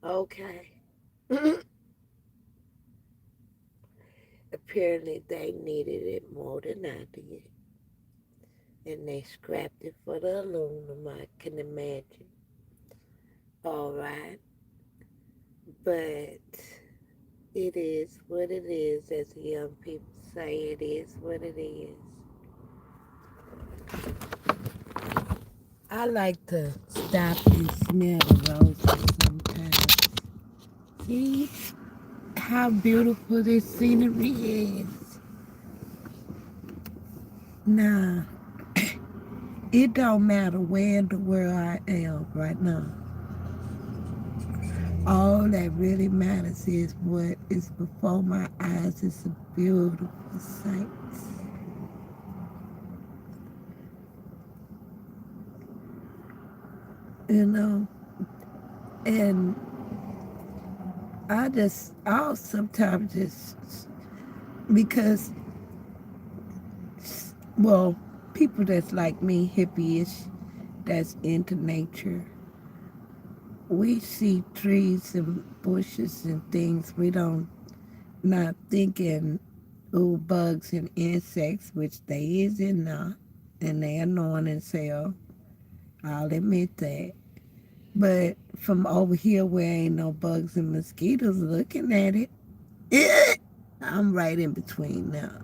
Okay. Apparently they needed it more than I did. And they scrapped it for the aluminum, I can imagine. All right. But it is what it is, as the young people say. It is what it is. I like to stop and smell the roses sometimes. See how beautiful this scenery is. Nah, it don't matter where in the world I am right now. All that really matters is what is before my eyes. It's a beautiful sight. You know, and I'll sometimes just, because, well, people that's like me, hippie-ish, that's into nature, we see trees and bushes and things. We don't, not thinking, ooh, bugs and insects, which they is in now, and they annoying as hell. I'll admit that. But from over here where ain't no bugs and mosquitoes looking at it, I'm right in between now.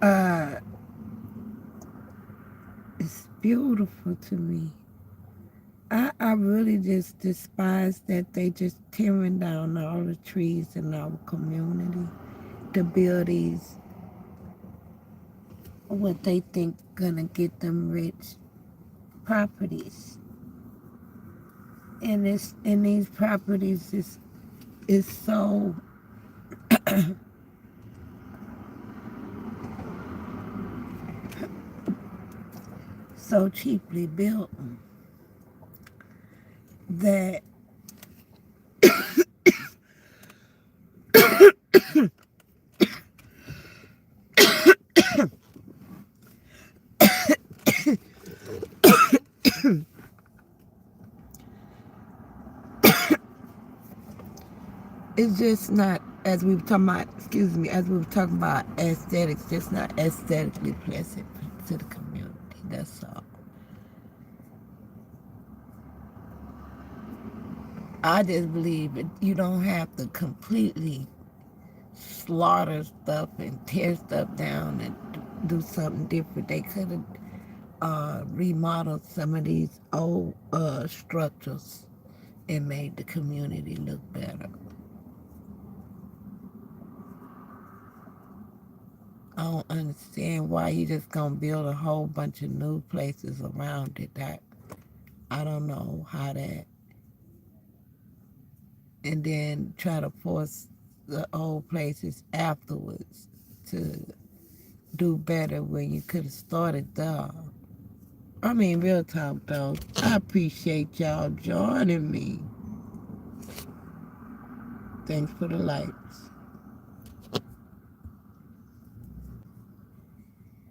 Uh, it's beautiful to me. I really just despise that they just tearing down all the trees in our community to build these, what they think gonna get them rich properties. And these properties is so cheaply built that it's just not, as we were talking about, excuse me, as we were talking about aesthetics, just not aesthetically pleasant to the community. That's all. I just believe that you don't have to completely slaughter stuff and tear stuff down and do something different. They could have remodeled some of these old structures and made the community look better. I don't understand why you just gonna build a whole bunch of new places around it. I don't know how that, and then try to force the old places afterwards to do better when you could have started there. I mean, real talk though, I appreciate y'all joining me. Thanks for the likes.